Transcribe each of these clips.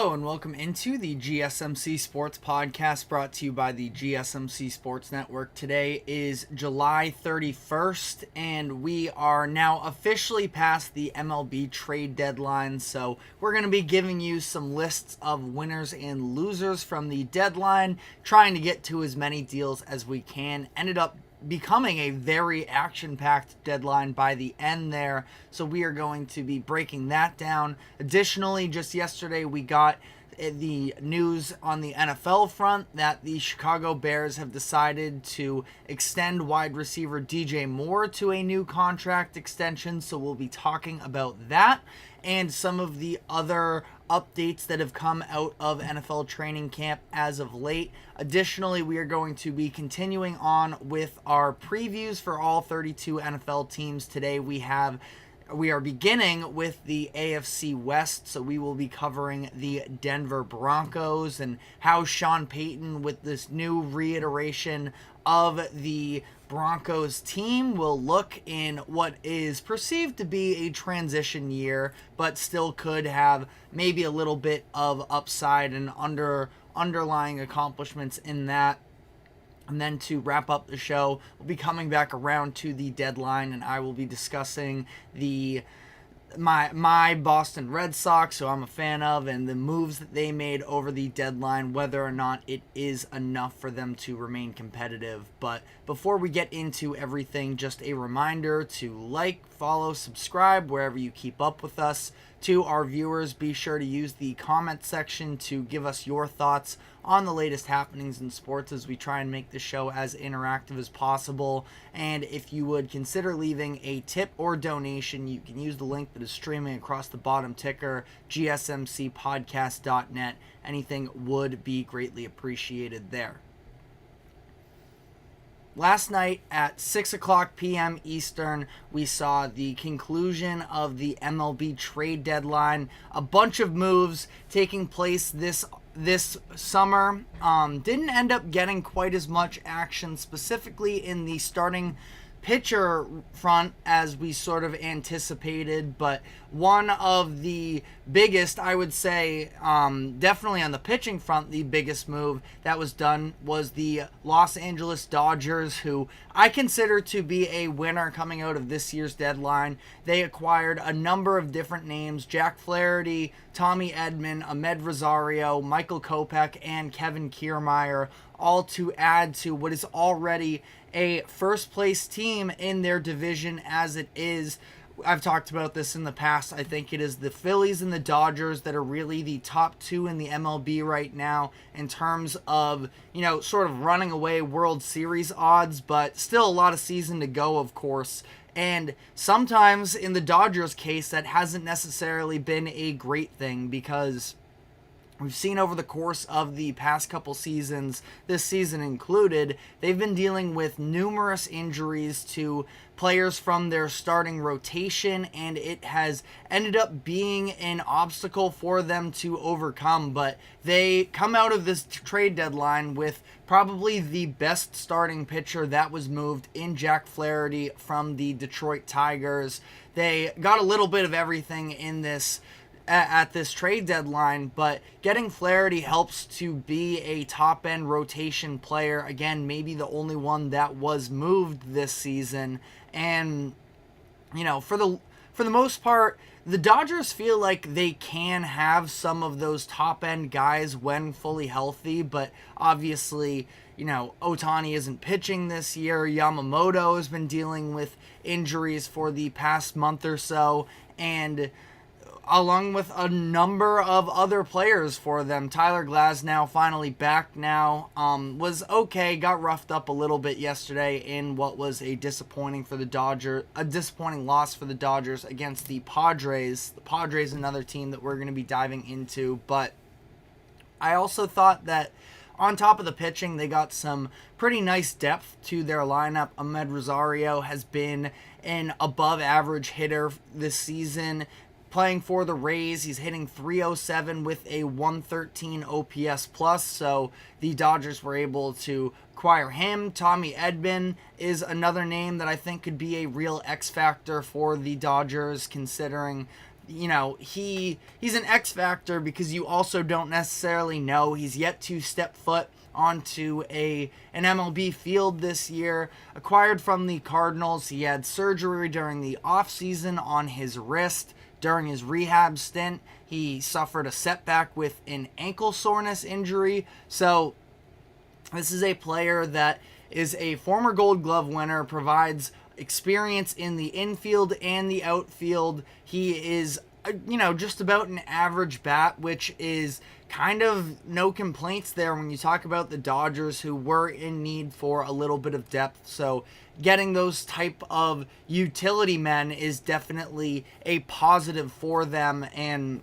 Hello and welcome into the GSMC Sports Podcast brought to you by the GSMC Sports Network. Today is July 31st and we are now officially past the MLB trade deadline. So we're going to be giving you some lists of winners and losers from the deadline, trying to get to as many deals as we can. Ended up becoming a very action-packed deadline by the end there, so we are going to be breaking that down. Additionally, just yesterday we got the news on the NFL front that the Chicago Bears have decided to extend wide receiver DJ Moore to a new contract extension, so we'll be talking about that and some of the other updates that have come out of NFL training camp as of late. Additionally, we are going to be continuing on with our previews for all 32 NFL teams. Today we are beginning with the AFC West, so we will be covering the Denver Broncos and how Sean Payton, with this new reiteration of the Broncos team, will look in what is perceived to be a transition year, but still could have maybe a little bit of upside and underlying accomplishments in that. And then to wrap up the show, we'll be coming back around to the deadline, and I will be discussing my Boston Red Sox, who I'm a fan of, and the moves that they made over the deadline, whether or not it is enough for them to remain competitive. But before we get into everything, just a reminder to like, follow, subscribe wherever you keep up with us. To our viewers, be sure to use the comment section to give us your thoughts on the latest happenings in sports as we try and make the show as interactive as possible. And if you would consider leaving a tip or donation, you can use the link that is streaming across the bottom ticker, gsmcpodcast.net. Anything would be greatly appreciated there. Last night at 6 o'clock p.m. Eastern, we saw the conclusion of the MLB trade deadline. A bunch of moves taking place this summer. Didn't end up getting quite as much action, specifically in the starting pitcher front as we sort of anticipated, but one of the biggest, I would say, definitely on the pitching front, the biggest move that was done was the Los Angeles Dodgers, who I consider to be a winner coming out of this year's deadline. They acquired a number of different names: Jack Flaherty, Tommy Edman, Ahmed Rosario, Michael Kopech, and Kevin Kiermaier, all to add to what is already a first-place team in their division as it is. I've talked about this in the past. I think it is the Phillies and the Dodgers that are really the top two in the MLB right now in terms of, sort of running away World Series odds, but still a lot of season to go, of course. And sometimes in the Dodgers case, that hasn't necessarily been a great thing, because we've seen over the course of the past couple seasons, this season included, they've been dealing with numerous injuries to players from their starting rotation, and it has ended up being an obstacle for them to overcome. But they come out of this trade deadline with probably the best starting pitcher that was moved in Jack Flaherty from the Detroit Tigers. They got a little bit of everything in this at this trade deadline, but getting Flaherty helps to be a top-end rotation player. Again, maybe the only one that was moved this season. And, for the most part, the Dodgers feel like they can have some of those top-end guys when fully healthy, but obviously, Ohtani isn't pitching this year. Yamamoto has been dealing with injuries for the past month or so, and along with a number of other players for them. Tyler Glasnow finally back now. Was okay, got roughed up a little bit yesterday in what was a disappointing loss for the Dodgers against the Padres. The Padres, another team that we're going to be diving into, but I also thought that on top of the pitching, they got some pretty nice depth to their lineup. Ahmed Rosario has been an above-average hitter this season. Playing for the Rays, he's hitting .307 with a 113 OPS plus, so the Dodgers were able to acquire him. Tommy Edman is another name that I think could be a real X factor for the Dodgers, considering he's an X factor because you also don't necessarily know. He's yet to step foot onto an MLB field this year. Acquired from the Cardinals, he had surgery during the offseason on his wrist. During his rehab stint, he suffered a setback with an ankle soreness injury. So this is a player that is a former Gold Glove winner, provides experience in the infield and the outfield. He is, just about an average bat, which is kind of no complaints there when you talk about the Dodgers, who were in need for a little bit of depth. So getting those type of utility men is definitely a positive for them. And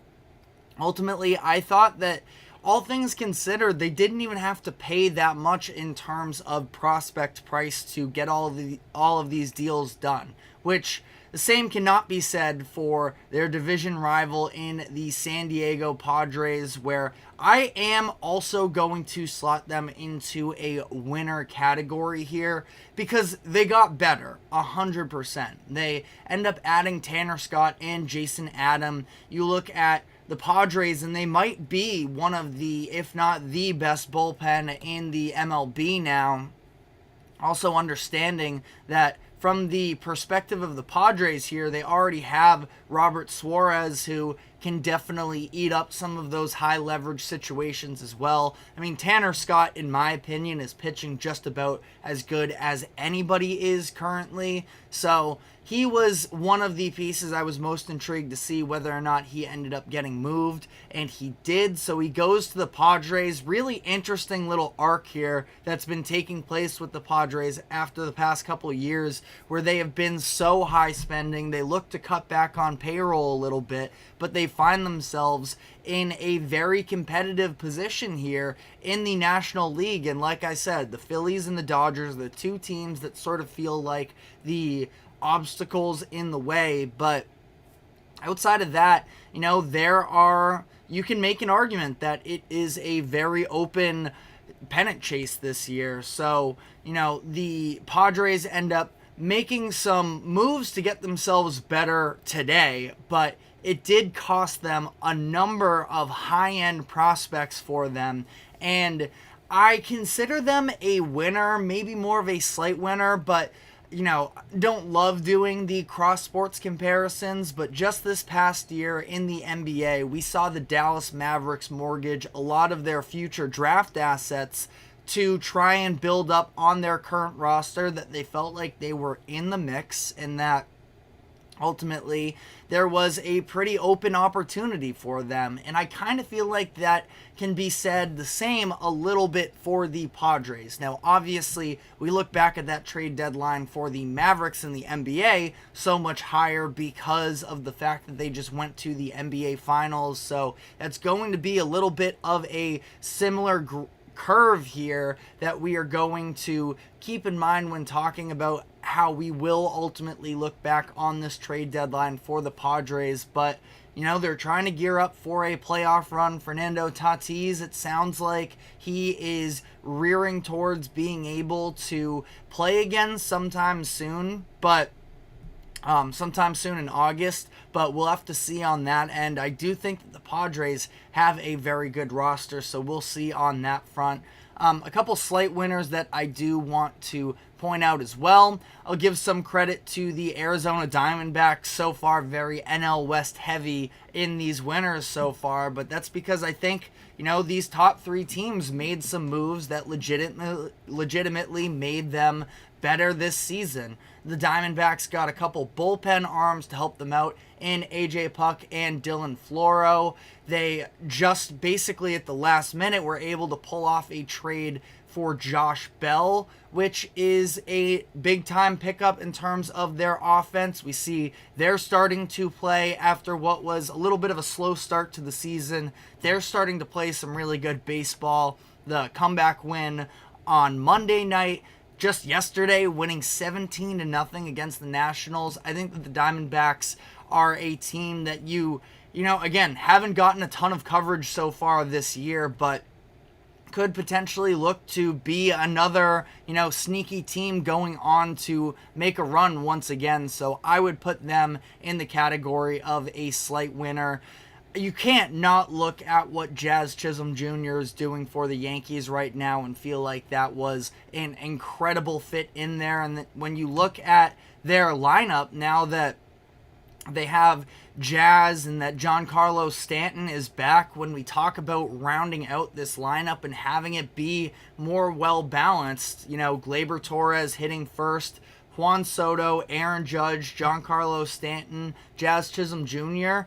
ultimately, I thought that all things considered, they didn't even have to pay that much in terms of prospect price to get all of these deals done, which the same cannot be said for their division rival in the San Diego Padres, where I am also going to slot them into a winner category here because they got better, 100%. They end up adding Tanner Scott and Jason Adam. You look at the Padres, and they might be one of the, if not the best bullpen in the MLB now. Also understanding that from the perspective of the Padres here, they already have Robert Suarez, who can definitely eat up some of those high leverage situations as well. I mean, Tanner Scott, in my opinion, is pitching just about as good as anybody is currently. So he was one of the pieces I was most intrigued to see whether or not he ended up getting moved, and he did. So he goes to the Padres. Really interesting little arc here that's been taking place with the Padres after the past couple of years, where they have been so high spending. They look to cut back on payroll a little bit, but they find themselves in a very competitive position here in the National League. And like I said, the Phillies and the Dodgers are the two teams that sort of feel like the obstacles in the way. But outside of that, you can make an argument that it is a very open pennant chase this year. So, the Padres end up making some moves to get themselves better today, but it did cost them a number of high-end prospects for them. And I consider them a winner, maybe more of a slight winner, but don't love doing the cross-sports comparisons, but just this past year in the NBA, we saw the Dallas Mavericks mortgage a lot of their future draft assets to try and build up on their current roster, that they felt like they were in the mix, and that ultimately there was a pretty open opportunity for them. And I kind of feel like that can be said the same a little bit for the Padres. Now, obviously, we look back at that trade deadline for the Mavericks in the NBA so much higher because of the fact that they just went to the NBA Finals. So that's going to be a little bit of a similar curve here that we are going to keep in mind when talking about how we will ultimately look back on this trade deadline for the Padres. But they're trying to gear up for a playoff run. Fernando Tatis, it sounds like he is rearing towards being able to play again sometime soon, but sometime soon in August, but we'll have to see on that end. I do think that the Padres have a very good roster, so we'll see on that front. A couple slight winners that I do want to point out as well. I'll give some credit to the Arizona Diamondbacks, so far very NL West heavy in these winners so far, but that's because I think these top three teams made some moves that legitimately made them better this season. The Diamondbacks got a couple bullpen arms to help them out in AJ Puck and Dylan Floro. They just basically at the last minute were able to pull off a trade for Josh Bell, which is a big-time pickup in terms of their offense. We see they're starting to play after what was a little bit of a slow start to the season. They're starting to play some really good baseball. The comeback win on Monday night, just yesterday, winning 17-0 against the Nationals. I think that the Diamondbacks are a team that again, haven't gotten a ton of coverage so far this year, but could potentially look to be another, sneaky team going on to make a run once again. So I would put them in the category of a slight winner. You can't not look at what Jazz Chisholm Jr. is doing for the Yankees right now and feel like that was an incredible fit in there. And when you look at their lineup now that they have Jazz and that Giancarlo Stanton is back, when we talk about rounding out this lineup and having it be more well-balanced, Gleyber Torres hitting first, Juan Soto, Aaron Judge, Giancarlo Stanton, Jazz Chisholm Jr.,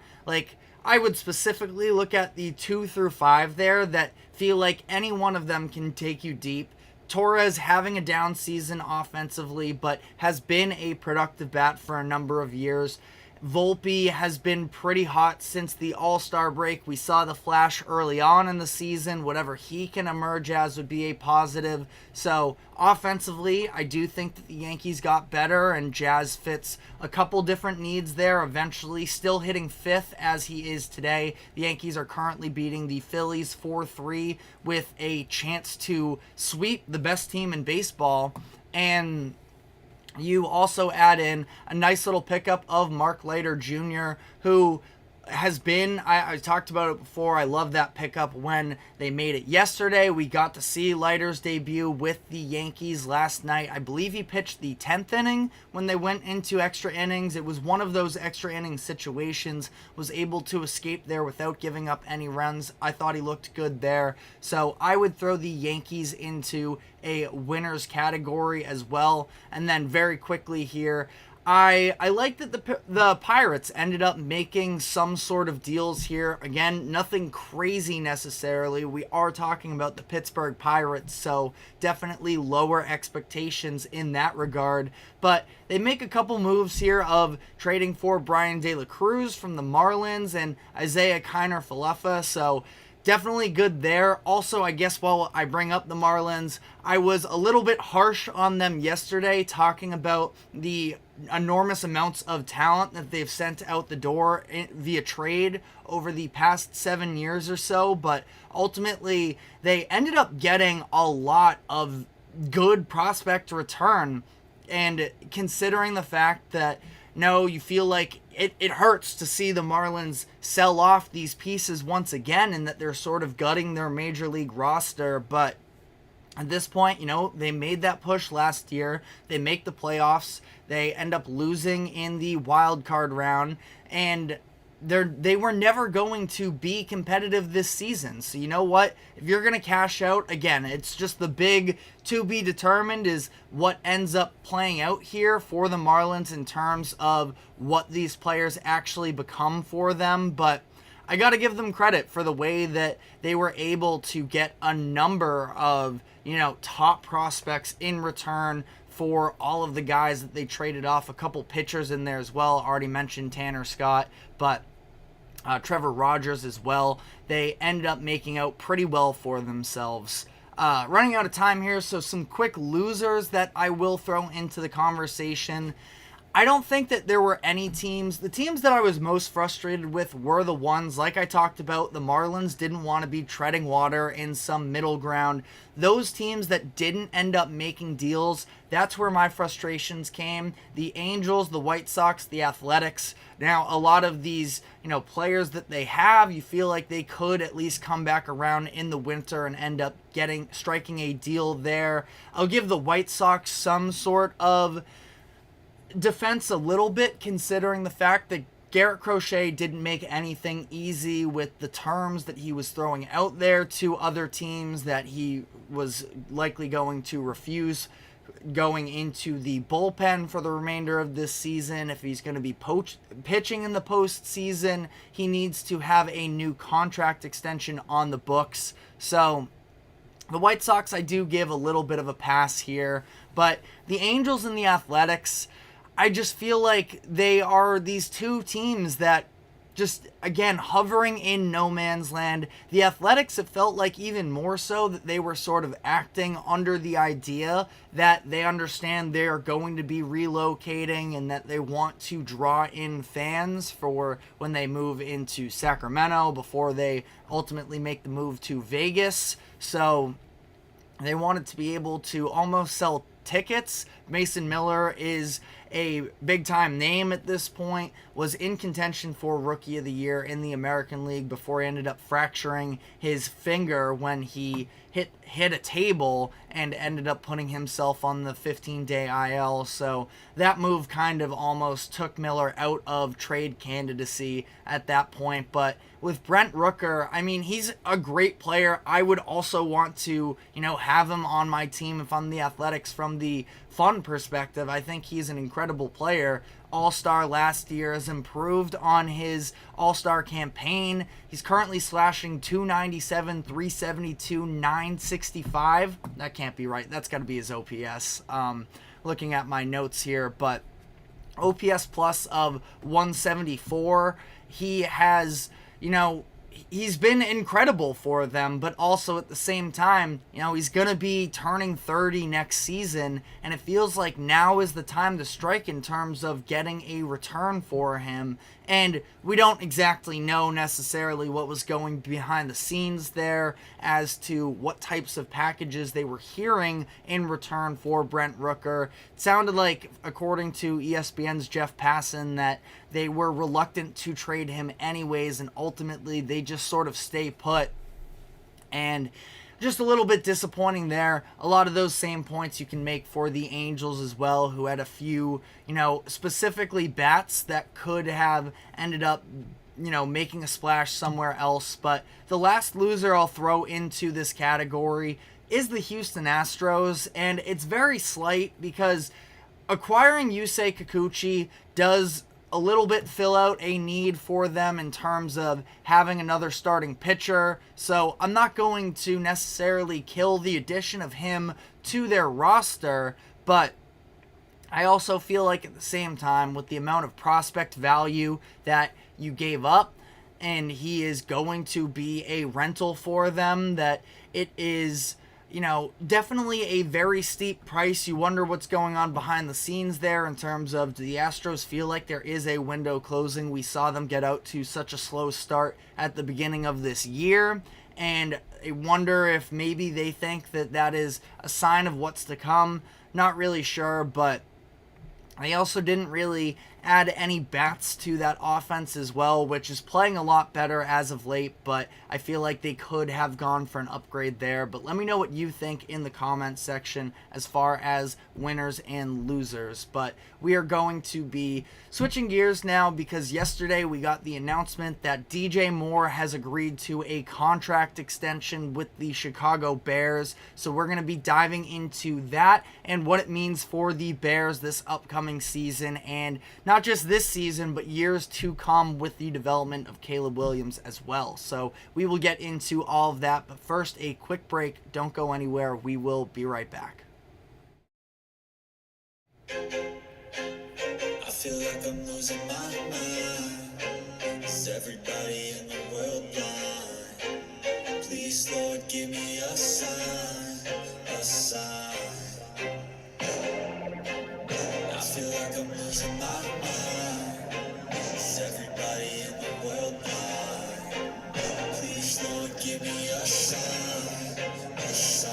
I would specifically look at the 2 through 5 there that feel like any one of them can take you deep. Torres having a down season offensively, but has been a productive bat for a number of years. Volpe has been pretty hot since the All-Star break. We saw the flash early on in the season. Whatever he can emerge as would be a positive. So offensively, I do think that the Yankees got better, and Jazz fits a couple different needs there. Eventually, still hitting 5th as he is today. The Yankees are currently beating the Phillies 4-3 with a chance to sweep the best team in baseball. And you also add in a nice little pickup of Mark Leiter Jr., who has been, I talked about it before, I love that pickup when they made it yesterday. We got to see Leiter's debut with the Yankees last night. I believe he pitched the 10th inning when they went into extra innings. It was one of those extra inning situations, was able to escape there without giving up any runs. I thought he looked good there. So I would throw the Yankees into a winners category as well. And then very quickly here, I like that the Pirates ended up making some sort of deals here. Again, nothing crazy necessarily. We are talking about the Pittsburgh Pirates, so definitely lower expectations in that regard. But they make a couple moves here of trading for Brian De La Cruz from the Marlins and Isaiah Kiner-Falefa, so definitely good there. Also, I guess while I bring up the Marlins, I was a little bit harsh on them yesterday, talking about the enormous amounts of talent that they've sent out the door via trade over the past 7 years or so, but ultimately they ended up getting a lot of good prospect return. And considering the fact that, no, you feel like it hurts to see the Marlins sell off these pieces once again, and that they're sort of gutting their major league roster. But at this point, they made that push last year. They make the playoffs. They end up losing in the wild card round, and they were never going to be competitive this season. So you know what? If you're going to cash out, again, it's just the big to be determined is what ends up playing out here for the Marlins in terms of what these players actually become for them. But I got to give them credit for the way that they were able to get a number of, top prospects in return for all of the guys that they traded off. A couple pitchers in there as well. Already mentioned Tanner Scott, but Trevor Rogers as well. They ended up making out pretty well for themselves. Running out of time here, so some quick losers that I will throw into the conversation. I don't think that there were any teams. The teams that I was most frustrated with were the ones, like I talked about, the Marlins didn't want to be treading water in some middle ground. Those teams that didn't end up making deals, that's where my frustrations came. The Angels, the White Sox, the Athletics. Now, a lot of these, players that they have, you feel like they could at least come back around in the winter and end up striking a deal there. I'll give the White Sox some sort of defense a little bit, considering the fact that Garrett Crochet didn't make anything easy with the terms that he was throwing out there to other teams that he was likely going to refuse going into the bullpen for the remainder of this season. If he's going to be pitching in the postseason, he needs to have a new contract extension on the books. So the White Sox, I do give a little bit of a pass here, but the Angels and the Athletics, I just feel like they are these two teams that just, again, hovering in no man's land. The Athletics, it felt like even more so that they were sort of acting under the idea that they understand they are going to be relocating and that they want to draw in fans for when they move into Sacramento before they ultimately make the move to Vegas. So they wanted to be able to almost sell tickets. Mason Miller is a big-time name at this point, was in contention for Rookie of the Year in the American League before he ended up fracturing his finger when he hit a table and ended up putting himself on the 15-day IL. So that move kind of almost took Miller out of trade candidacy at that point. But with Brent Rooker, I mean, he's a great player. I would also want to, have him on my team if I'm the Athletics from the fun perspective. I think he's an incredible player. All-Star last year, has improved on his All-Star campaign. He's currently slashing .297, .372, .965. That can't be right. That's got to be his OPS. Looking at my notes here, but OPS plus of 174. He has, he's been incredible for them, but also at the same time, he's going to be turning 30 next season, and it feels like now is the time to strike in terms of getting a return for him. And we don't exactly know necessarily what was going behind the scenes there as to what types of packages they were hearing in return for Brent Rooker. It sounded like, according to ESPN's Jeff Passan, that they were reluctant to trade him anyways, and ultimately they just sort of stay put. And just a little bit disappointing there. A lot of those same points you can make for the Angels as well, who had a few, specifically bats that could have ended up, making a splash somewhere else. But the last loser I'll throw into this category is the Houston Astros, and it's very slight because acquiring Yusei Kikuchi does a little bit fill out a need for them in terms of having another starting pitcher. So I'm not going to necessarily kill the addition of him to their roster, but I also feel like at the same time, with the amount of prospect value that you gave up, and he is going to be a rental for them, that it is, definitely a very steep price. You wonder what's going on behind the scenes there in terms of, do the Astros feel like there is a window closing? We saw them get out to such a slow start at the beginning of this year, and I wonder if maybe they think that that is a sign of what's to come. Not really sure, but they also didn't really add any bats to that offense as well, which is playing a lot better as of late, but I feel like they could have gone for an upgrade there. But let me know what you think in the comments section as far as winners and losers. But we are going to be switching gears now because yesterday we got the announcement that DJ Moore has agreed to a contract extension with the Chicago Bears. So we're going to be diving into that and what it means for the Bears this upcoming season, and not just this season, but years to come with the development of Caleb Williams as well. So we will get into all of that, but first, a quick break. Don't go anywhere. We will be right back. I feel like I'm losing my mind. Is everybody in the world blind? Please, Lord, give me a sign, a sign. I feel like I'm losing my mind. Is everybody in the world blind? Please, Lord, give me a sign, a sign.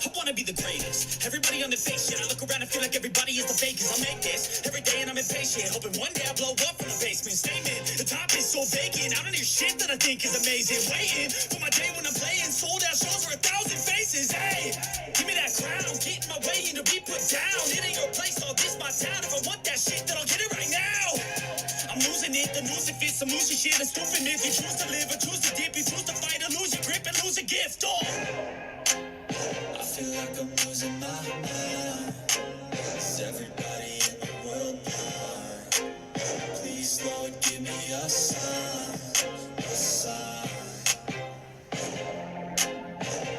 I wanna be the greatest. Everybody on the fake shit. I look around and feel like everybody is the fakest. I'll make this every day and I'm impatient. Hoping one day I blow up from the basement. Statement, the top is so vacant. I don't hear shit that I think is amazing. Waiting for my day when I'm playing. Sold out shows for 1,000 faces. Hey, give me that crown. Get in my way and to be put down. It ain't your place, all this my town. If I want that shit, then I'll get it right now. I'm losing it, the news if it's some losing shit. It's stupid if you choose to live or choose to dip. You choose to fight or lose your grip and lose a gift. Oh. I feel like I'm losing my mind. Is everybody in the world blind? Please, Lord, give me a sign, a sign.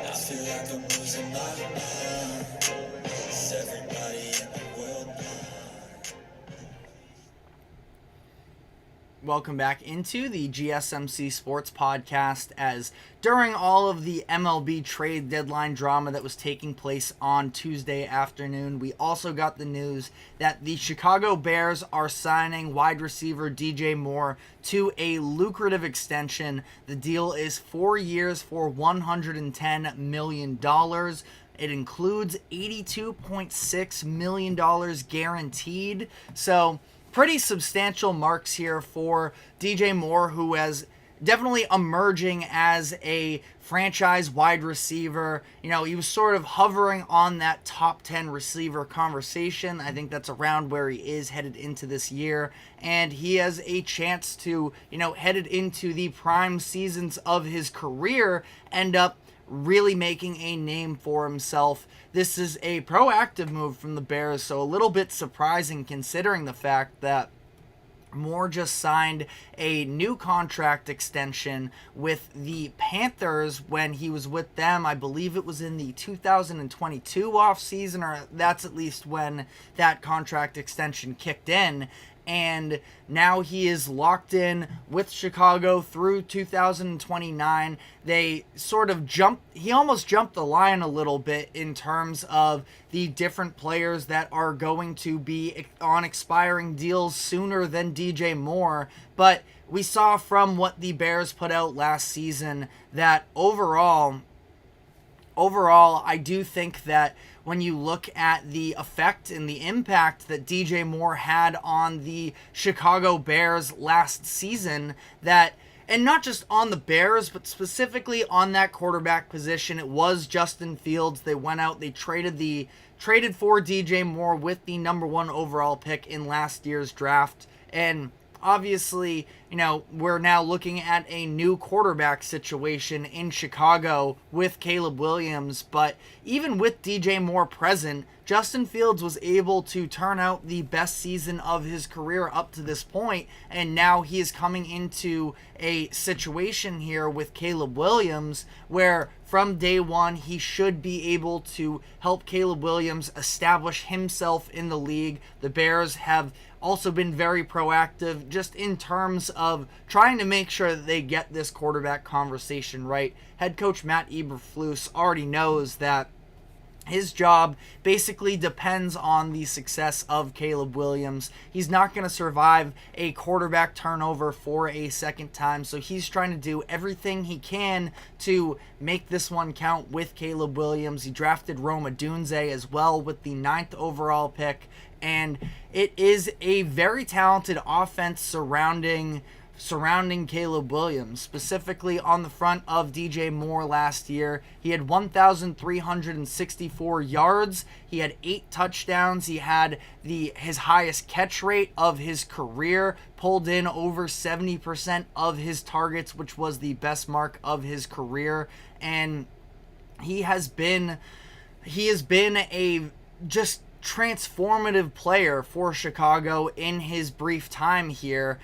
I feel like I'm losing my mind. Is everybody in the world blind? Welcome back into the GSMC Sports Podcast. As during all of the MLB trade deadline drama that was taking place on Tuesday afternoon, we also got the news that the Chicago Bears are signing wide receiver DJ Moore to a lucrative extension. The deal is 4 years for $110 million. It includes $82.6 million guaranteed. So pretty substantial marks here for DJ Moore, who has definitely emerging as a franchise wide receiver. You know, he was sort of hovering on that top 10 receiver conversation. I think that's around where he is headed into this year. And he has a chance to, headed into the prime seasons of his career, end up really making a name for himself. This is a proactive move from the Bears, so a little bit surprising considering the fact that Moore just signed a new contract extension with the Panthers when he was with them. I believe it was in the 2022 offseason, or that's at least when that contract extension kicked in. And now he is locked in with Chicago through 2029. They sort of he almost jumped the line a little bit in terms of the different players that are going to be on expiring deals sooner than DJ Moore. But we saw from what the Bears put out last season that overall, I do think that when you look at the effect and the impact that DJ Moore had on the Chicago Bears last season, and not just on the Bears, but specifically on that quarterback position, it was Justin Fields. They went out, they traded for DJ Moore with the number 1 overall pick in last year's draft. And obviously, we're now looking at a new quarterback situation in Chicago with Caleb Williams. But even with DJ Moore present, Justin Fields was able to turn out the best season of his career up to this point. And now he is coming into a situation here with Caleb Williams where from day one, he should be able to help Caleb Williams establish himself in the league. The Bears have also been very proactive just in terms of trying to make sure that they get this quarterback conversation right. Head coach Matt Eberflus already knows that his job basically depends on the success of Caleb Williams. He's not going to survive a quarterback turnover for a second time, so he's trying to do everything he can to make this one count with Caleb Williams. He drafted Rome Odunze as well with the 9th overall pick, and it is a very talented offense surrounding Caleb Williams, specifically on the front of DJ Moore last year. He had 1,364 yards. He had 8 touchdowns. He had his highest catch rate of his career, pulled in over 70% of his targets, which was the best mark of his career. And he has been a just transformative player for Chicago in his brief time here.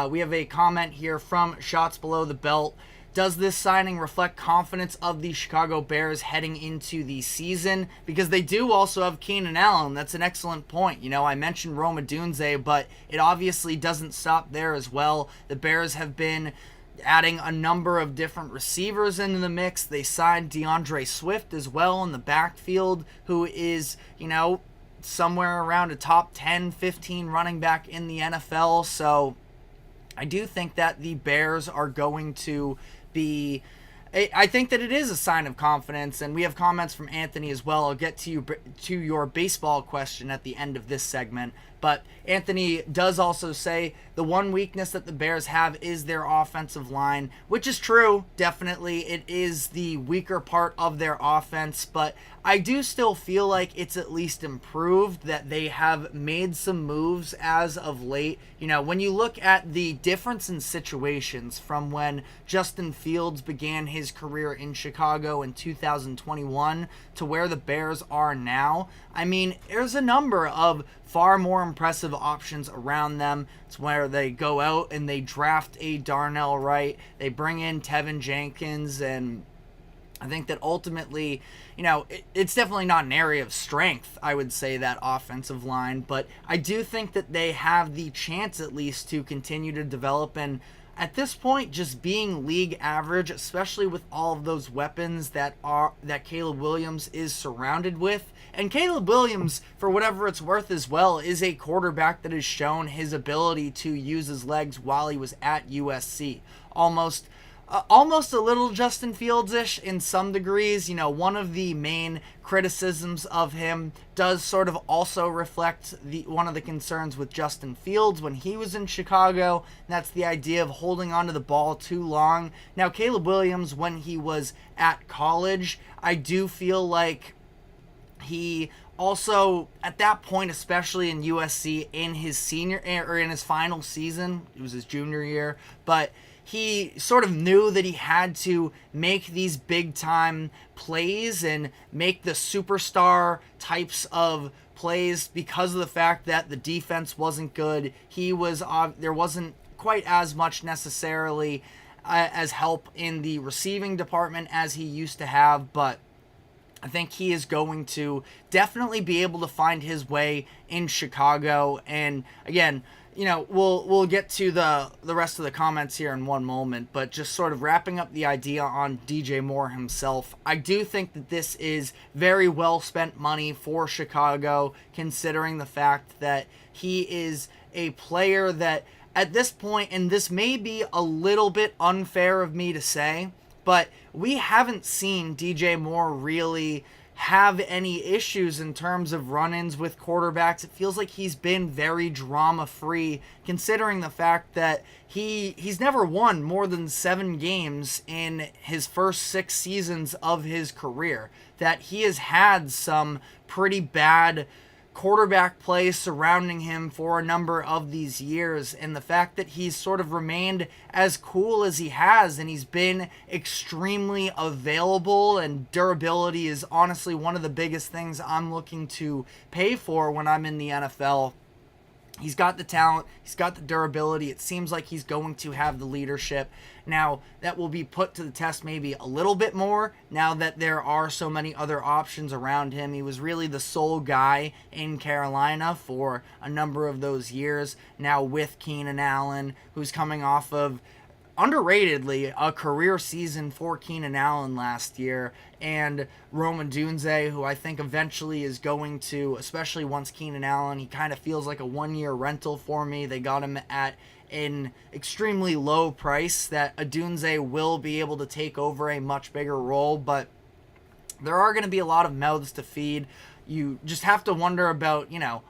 We have a comment here from Shots Below the Belt. Does this signing reflect confidence of the Chicago Bears heading into the season? Because they do also have Keenan Allen. That's an excellent point. I mentioned Rome Odunze, but it obviously doesn't stop there as well. The Bears have been adding a number of different receivers into the mix. They signed DeAndre Swift as well in the backfield, who is, somewhere around a top 10, 15 running back in the NFL. So I do think that the Bears are going to be, I think that it is a sign of confidence, and we have comments from Anthony as well. I'll get to your baseball question at the end of this segment. But Anthony does also say the one weakness that the Bears have is their offensive line, which is true. Definitely, it is the weaker part of their offense, but I do still feel like it's at least improved, that they have made some moves as of late. When you look at the difference in situations from when Justin Fields began his career in Chicago in 2021 to where the Bears are now, there's a number of far more impressive options around them. It's where they go out and they draft a Darnell Wright. They bring in Tevin Jenkins and I think that ultimately, it's definitely not an area of strength, I would say, that offensive line, but I do think that they have the chance at least to continue to develop, and at this point, just being league average, especially with all of those weapons that Caleb Williams is surrounded with. And Caleb Williams, for whatever it's worth as well, is a quarterback that has shown his ability to use his legs while he was at USC. Almost a little Justin Fields-ish in some degrees. One of the main criticisms of him does sort of also reflect one of the concerns with Justin Fields when he was in Chicago. And that's the idea of holding onto the ball too long. Now, Caleb Williams, when he was at college, I do feel like he also, at that point, especially in USC, in his final season, it was his junior year, but he sort of knew that he had to make these big-time plays and make the superstar types of plays because of the fact that the defense wasn't good. There wasn't quite as much necessarily as help in the receiving department as he used to have, but I think he is going to definitely be able to find his way in Chicago. And again, we'll get to the rest of the comments here in one moment, but just sort of wrapping up the idea on DJ Moore himself, I do think that this is very well spent money for Chicago, considering the fact that he is a player that at this point, and this may be a little bit unfair of me to say, but we haven't seen DJ Moore really have any issues in terms of run-ins with quarterbacks. It feels like he's been very drama-free, considering the fact that he's never won more than 7 games in his first 6 seasons of his career. That he has had some pretty bad quarterback play surrounding him for a number of these years, and the fact that he's sort of remained as cool as he has, and he's been extremely available, and durability is honestly one of the biggest things I'm looking to pay for when I'm in the NFL. He's got the talent, he's got the durability, it seems like he's going to have the leadership. Now, that will be put to the test maybe a little bit more now that there are so many other options around him. He was really the sole guy in Carolina for a number of those years. Now with Keenan Allen, who's coming off of, underratedly, a career season for Keenan Allen last year, and Rome Odunze, who I think eventually is going to, especially once Keenan Allen, he kind of feels like a one-year rental for me. They got him at an extremely low price that Odunze will be able to take over a much bigger role, but there are going to be a lot of mouths to feed. You just have to wonder about,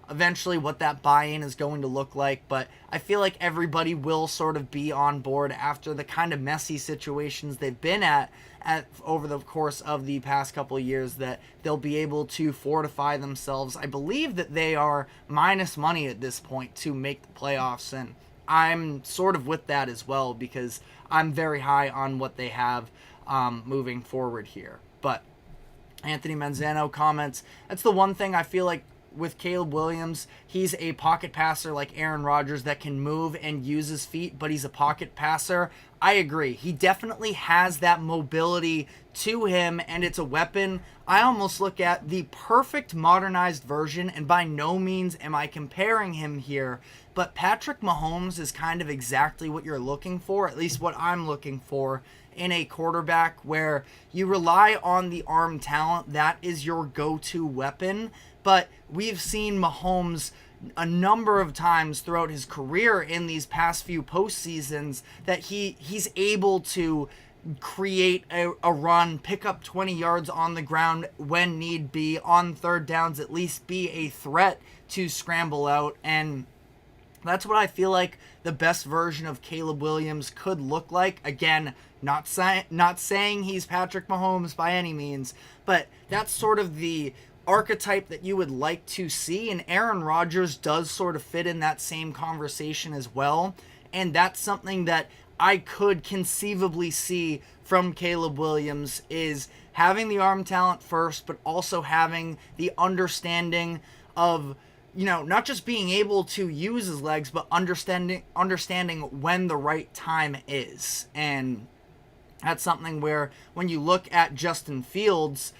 eventually what that buy-in is going to look like, but I feel like everybody will sort of be on board after the kind of messy situations they've been at over the course of the past couple of years, that they'll be able to fortify themselves. I believe that they are minus money at this point to make the playoffs, and I'm sort of with that as well because I'm very high on what they have moving forward here. But Anthony Manzano comments, that's the one thing I feel like with Caleb Williams, he's a pocket passer like Aaron Rodgers that can move and use his feet, but he's a pocket passer. I agree. He definitely has that mobility to him, and it's a weapon. I almost look at the perfect modernized version, and by no means am I comparing him here, but Patrick Mahomes is kind of exactly what you're looking for, at least what I'm looking for in a quarterback, where you rely on the arm talent. That is your go-to weapon. But we've seen Mahomes a number of times throughout his career in these past few postseasons that he's able to create a run, pick up 20 yards on the ground when need be, on third downs, at least be a threat to scramble out. And that's what I feel like the best version of Caleb Williams could look like. Again, not saying he's Patrick Mahomes by any means, but that's sort of the archetype that you would like to see, and Aaron Rodgers does sort of fit in that same conversation as well, and that's something that I could conceivably see from Caleb Williams, is having the arm talent first, but also having the understanding of, not just being able to use his legs, but understanding when the right time is. And That's something where when you look at Justin Fields,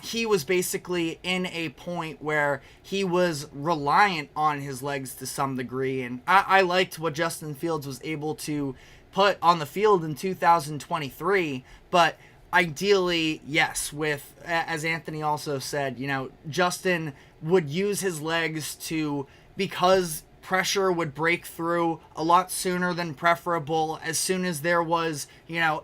he was basically in a point where he was reliant on his legs to some degree. And I liked what Justin Fields was able to put on the field in 2023. But ideally, yes, with, as Anthony also said, Justin would use his legs because pressure would break through a lot sooner than preferable. As soon as there was,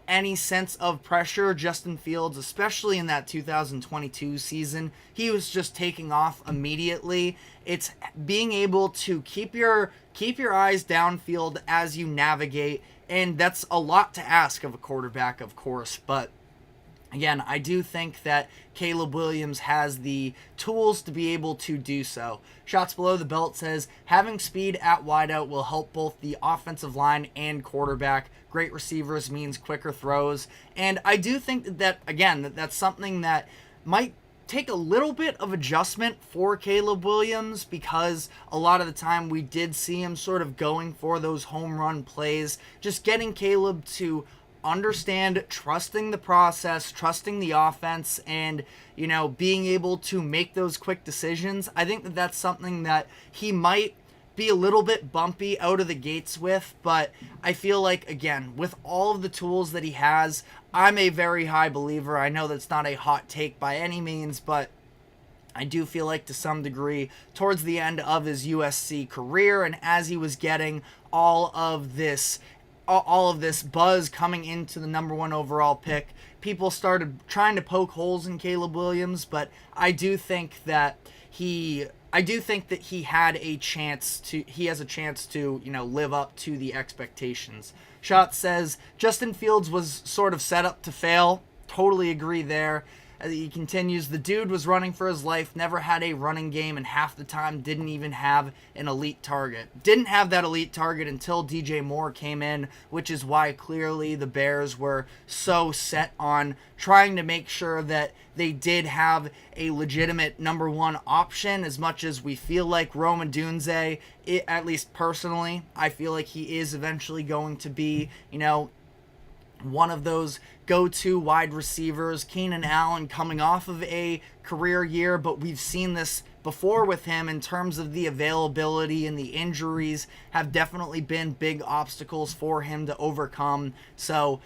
any sense of pressure, Justin Fields, especially in that 2022 season, he was just taking off immediately. It's being able to keep your eyes downfield as you navigate, and that's a lot to ask of a quarterback, of course, but again, I do think that Caleb Williams has the tools to be able to do so. Shots Below the Belt says, having speed at wideout will help both the offensive line and quarterback. Great receivers means quicker throws. And I do think that's something that might take a little bit of adjustment for Caleb Williams, because a lot of the time we did see him sort of going for those home run plays. Just getting Caleb to understand, trusting the process, trusting the offense, and being able to make those quick decisions. I think that that's something that he might be a little bit bumpy out of the gates with, but I feel like, again, with all of the tools that he has, I'm a very high believer. I know that's not a hot take by any means, but I do feel like to some degree towards the end of his USC career, and as he was getting all of this buzz coming into the number 1 overall pick, people started trying to poke holes in Caleb Williams, but I do think that he has a chance to, live up to the expectations. Shot says, Justin Fields was sort of set up to fail. Totally agree there. He continues, the dude was running for his life, never had a running game, and half the time didn't even have an elite target. Didn't have that elite target until DJ Moore came in, which is why clearly the Bears were so set on trying to make sure that they did have a legitimate number 1 option. As much as we feel like Rome Odunze, at least personally, I feel like he is eventually going to be, one of those go-to wide receivers. Keenan Allen coming off of a career year, but we've seen this before with him in terms of the availability, and the injuries have definitely been big obstacles for him to overcome. So,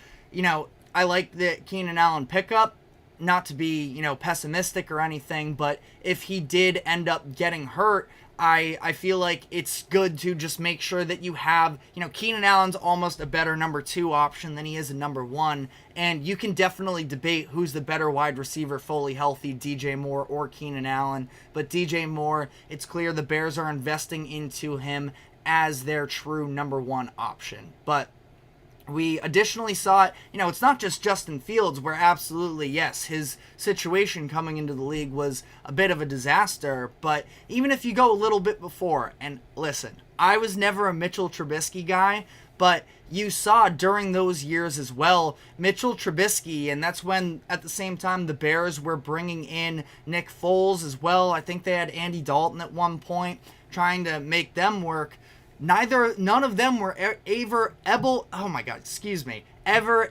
I like the Keenan Allen pickup. Not to be, pessimistic or anything, but if he did end up getting hurt, I feel like it's good to just make sure that you have, Keenan Allen's almost a better number 2 option than he is a number 1, and you can definitely debate who's the better wide receiver fully healthy, DJ Moore or Keenan Allen, but DJ Moore, it's clear the Bears are investing into him as their true number 1 option. But we additionally saw it, it's not just Justin Fields, where absolutely, yes, his situation coming into the league was a bit of a disaster, but even if you go a little bit before, and listen, I was never a Mitchell Trubisky guy, but you saw during those years as well, Mitchell Trubisky, and that's when, at the same time, the Bears were bringing in Nick Foles as well. I think they had Andy Dalton at one point, trying to make them work. None of them were ever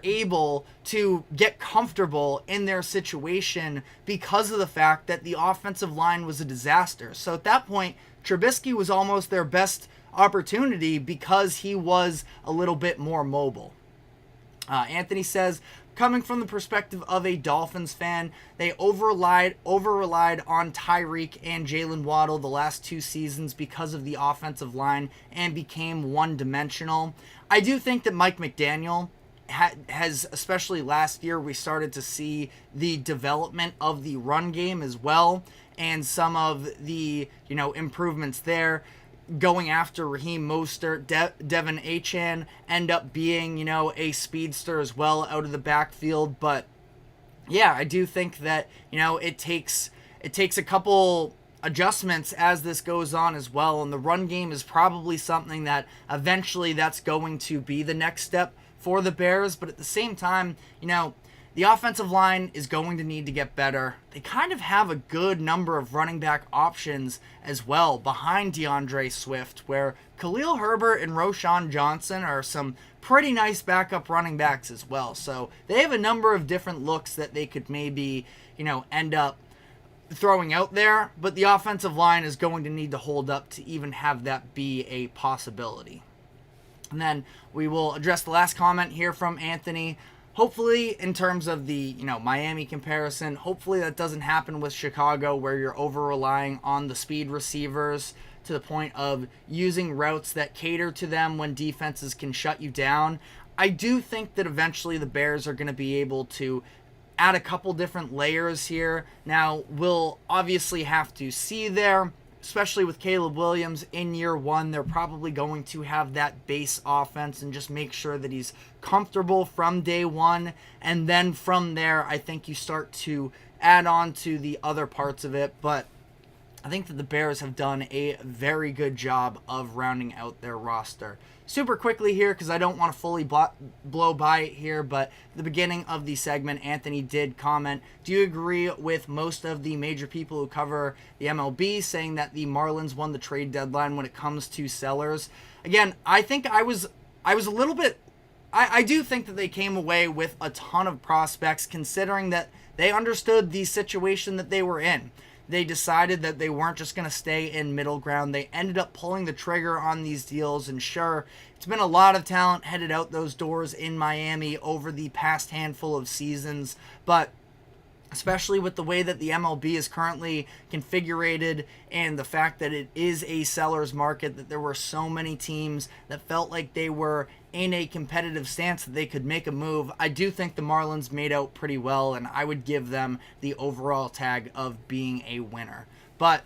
able to get comfortable in their situation because of the fact that the offensive line was a disaster. So at that point, Trubisky was almost their best opportunity because he was a little bit more mobile. Anthony says, coming from the perspective of a Dolphins fan, they over-relied on Tyreek and Jalen Waddle the last 2 seasons because of the offensive line and became one-dimensional. I do think that Mike McDaniel has, especially last year, we started to see the development of the run game as well, and some of the, improvements there. Going after Raheem Mostert, Devin Achane end up being, a speedster as well out of the backfield. But yeah, I do think that, it takes a couple adjustments as this goes on as well. And the run game is probably something that eventually that's going to be the next step for the Bears. But at the same time, The offensive line is going to need to get better. They kind of have a good number of running back options as well behind DeAndre Swift, where Khalil Herbert and Roschon Johnson are some pretty nice backup running backs as well. So they have a number of different looks that they could maybe, end up throwing out there, but the offensive line is going to need to hold up to even have that be a possibility. And then we will address the last comment here from Anthony. Hopefully, in terms of the Miami comparison, hopefully that doesn't happen with Chicago, where you're over-relying on the speed receivers to the point of using routes that cater to them when defenses can shut you down. I do think that eventually the Bears are going to be able to add a couple different layers here. Now, we'll obviously have to see there, especially with Caleb Williams in year one. They're probably going to have that base offense and just make sure that he's comfortable from day one. And then from there, I think you start to add on to the other parts of it. But I think that the Bears have done a very good job of rounding out their roster. Super quickly here, because I don't want to fully blow by it here, but at the beginning of the segment, Anthony did comment, do you agree with most of the major people who cover the MLB saying that the Marlins won the trade deadline when it comes to sellers? Again, I think I was a little bit, I do think that they came away with a ton of prospects, considering that they understood the situation that they were in. They decided that they weren't just going to stay in middle ground. They ended up pulling the trigger on these deals, and sure, it's been a lot of talent headed out those doors in Miami over the past handful of seasons, but especially with the way that the MLB is currently configured and the fact that it is a seller's market, that there were so many teams that felt like they were in a competitive stance that they could make a move. I do think the Marlins made out pretty well, and I would give them the overall tag of being a winner. But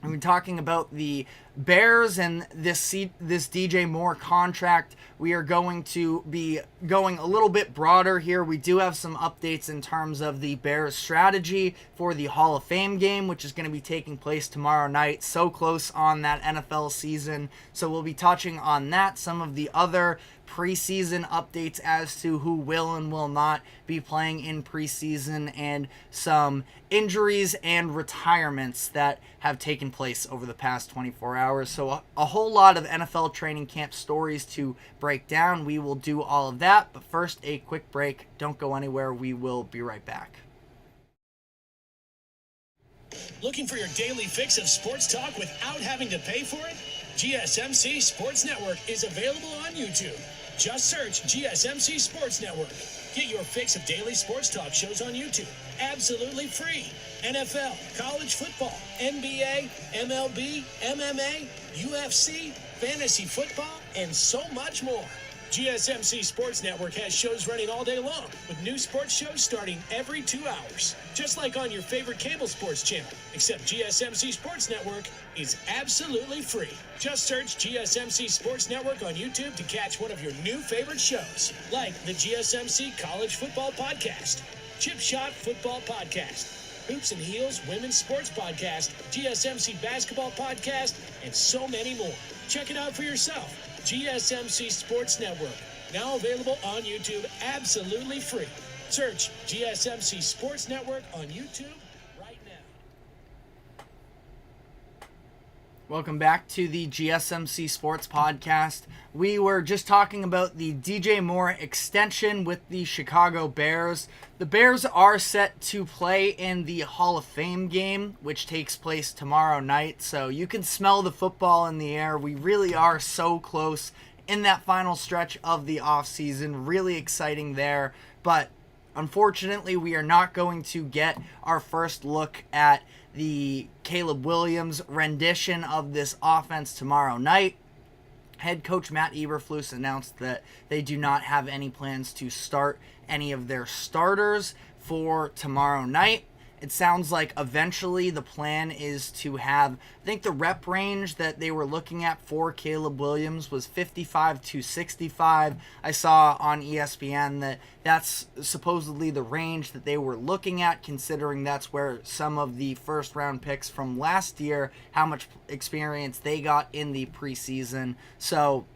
I'm talking about the Bears and this DJ Moore contract. We are going to be going a little bit broader here. We do have some updates in terms of the Bears strategy for the Hall of Fame game, which is going to be taking place tomorrow night. So close on that NFL season. So we'll be touching on that. Some of the other preseason updates as to who will and will not be playing in preseason, and some injuries and retirements that have taken place over the past 24 hours. So a whole lot of NFL training camp stories to break down. We will do all of that, but first a quick break. Don't go anywhere. We will be right back. Looking for your daily fix of sports talk without having to pay for it? GSMC Sports Network is available on YouTube. Just search GSMC Sports Network. Get your fix of daily sports talk shows on YouTube. Absolutely free. NFL, college football, NBA, MLB, MMA, UFC, fantasy football, and so much more. GSMC Sports Network has shows running all day long, with new sports shows starting every 2 hours. Just like on your favorite cable sports channel, except GSMC Sports Network is absolutely free. Just search GSMC Sports Network on YouTube to catch one of your new favorite shows, like the GSMC College Football Podcast, Chip Shot Football Podcast, Hoops and Heels Women's Sports Podcast, GSMC Basketball Podcast, and so many more. Check it out for yourself. GSMC Sports Network, now available on YouTube absolutely free. Search GSMC Sports Network on YouTube right now. Welcome back to the GSMC Sports Podcast. We were just talking about the DJ Moore extension with the Chicago Bears. The Bears are set to play in the Hall of Fame game, which takes place tomorrow night. So you can smell the football in the air. We really are so close in that final stretch of the offseason. Really exciting there. But unfortunately, we are not going to get our first look at the Caleb Williams rendition of this offense tomorrow night. Head coach Matt Eberflus announced that they do not have any plans to start any of their starters for tomorrow night. It sounds like eventually the plan is to have, I think the rep range that they were looking at for Caleb Williams was 55 to 65. I saw on ESPN that that's supposedly the range that they were looking at, considering that's where some of the first round picks from last year, how much experience they got in the preseason. So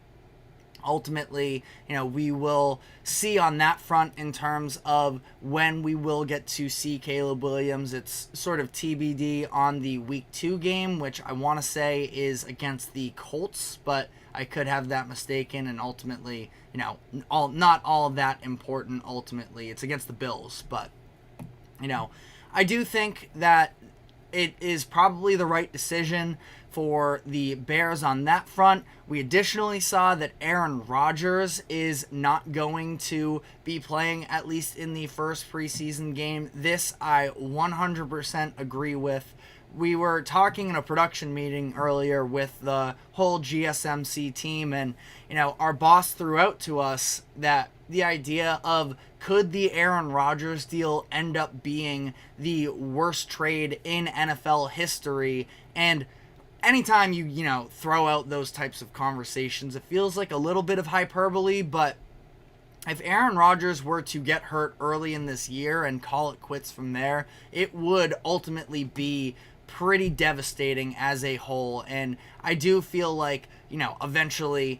ultimately, we will see on that front in terms of when we will get to see Caleb Williams. It's sort of TBD on the week 2 game, which I want to say is against the Colts, but I could have that mistaken, and ultimately, not all that important ultimately. It's against the Bills, but, I do think that it is probably the right decision for the Bears on that front. We additionally saw that Aaron Rodgers is not going to be playing, at least in the first preseason game. This I 100% agree with. We were talking in a production meeting earlier with the whole GSMC team, and our boss threw out to us that the idea of, could the Aaron Rodgers deal end up being the worst trade in NFL history? And anytime you throw out those types of conversations, it feels like a little bit of hyperbole, but if Aaron Rodgers were to get hurt early in this year and call it quits from there, it would ultimately be pretty devastating as a whole. And I do feel like, eventually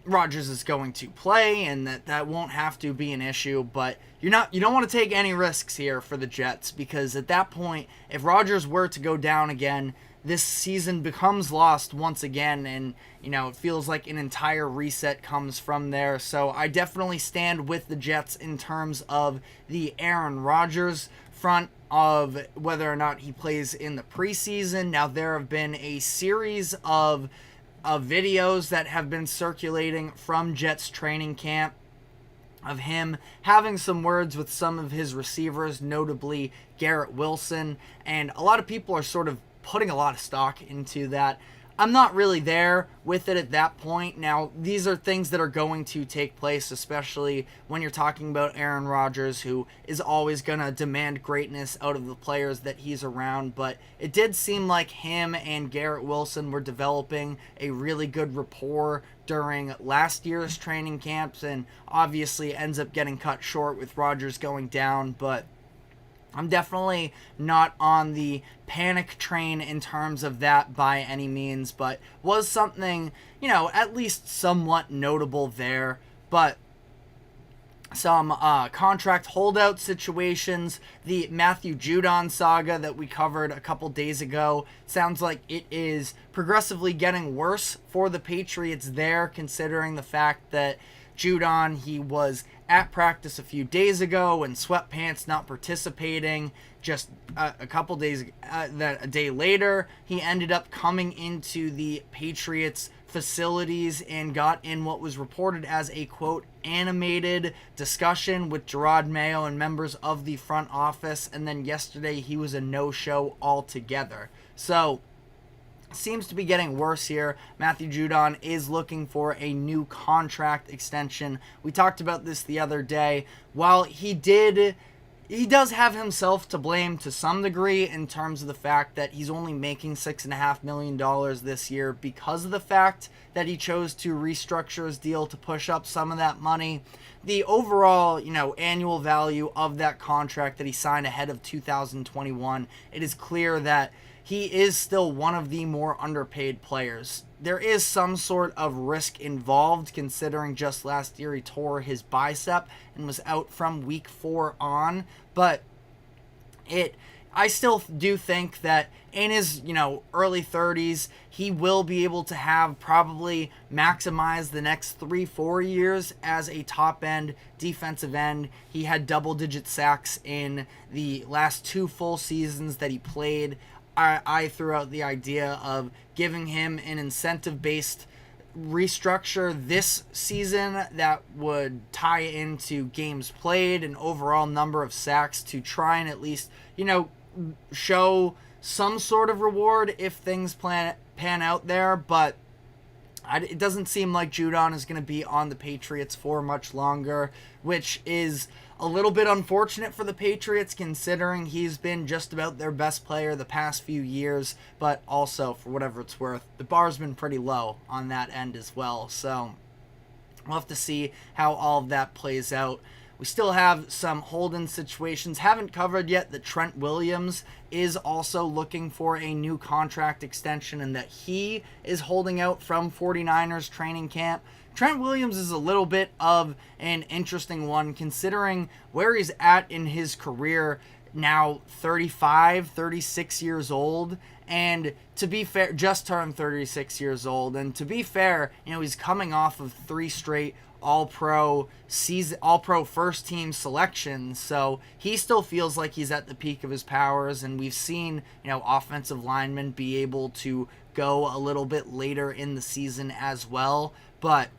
Rodgers is going to play, and that won't have to be an issue, but you don't want to take any risks here for the Jets, because at that point, if Rodgers were to go down again, this season becomes lost once again, and it feels like an entire reset comes from there. So I definitely stand with the Jets in terms of the Aaron Rodgers front of whether or not he plays in the preseason. Now, there have been a series of videos that have been circulating from Jets training camp of him having some words with some of his receivers, notably Garrett Wilson, and a lot of people are sort of putting a lot of stock into that. I'm not really there with it at that point. Now, these are things that are going to take place, especially when you're talking about Aaron Rodgers, who is always going to demand greatness out of the players that he's around. But it did seem like him and Garrett Wilson were developing a really good rapport during last year's training camps, and obviously ends up getting cut short with Rodgers going down. But I'm definitely not on the panic train in terms of that by any means, but was something, at least somewhat notable there. But some contract holdout situations, the Matthew Judon saga that we covered a couple days ago, sounds like it is progressively getting worse for the Patriots there, considering the fact that Judon, he was at practice a few days ago in sweatpants, not participating. Just a day later, he ended up coming into the Patriots facilities and got in what was reported as a, quote, animated discussion with Gerard Mayo and members of the front office. And then yesterday, he was a no-show altogether. So seems to be getting worse here. Matthew Judon is looking for a new contract extension. We talked about this the other day. While he does have himself to blame to some degree in terms of the fact that he's only making $6.5 million this year because of the fact that he chose to restructure his deal to push up some of that money. The overall, annual value of that contract that he signed ahead of 2021, it is clear that he is still one of the more underpaid players. There is some sort of risk involved, considering just last year he tore his bicep and was out from week 4 on. But I still do think that in his, early 30s, he will be able to have probably maximize the next 3-4 years as a top-end defensive end. He had double-digit sacks in the last 2 full seasons that he played. I threw out the idea of giving him an incentive-based restructure this season that would tie into games played and overall number of sacks to try and at least, show some sort of reward if things pan out there. But it doesn't seem like Judon is going to be on the Patriots for much longer, which is a little bit unfortunate for the Patriots, considering he's been just about their best player the past few years, but also, for whatever it's worth, the bar's been pretty low on that end as well. So we'll have to see how all of that plays out. We still have some hold-in situations. Haven't covered yet that Trent Williams is also looking for a new contract extension and that he is holding out from 49ers training camp. Trent Williams is a little bit of an interesting one considering where he's at in his career, now 35, 36 years old. And to be fair, just turned 36 years old. And to be fair, he's coming off of 3 straight all-pro first team selections. So he still feels like he's at the peak of his powers. And we've seen, offensive linemen be able to go a little bit later in the season as well. But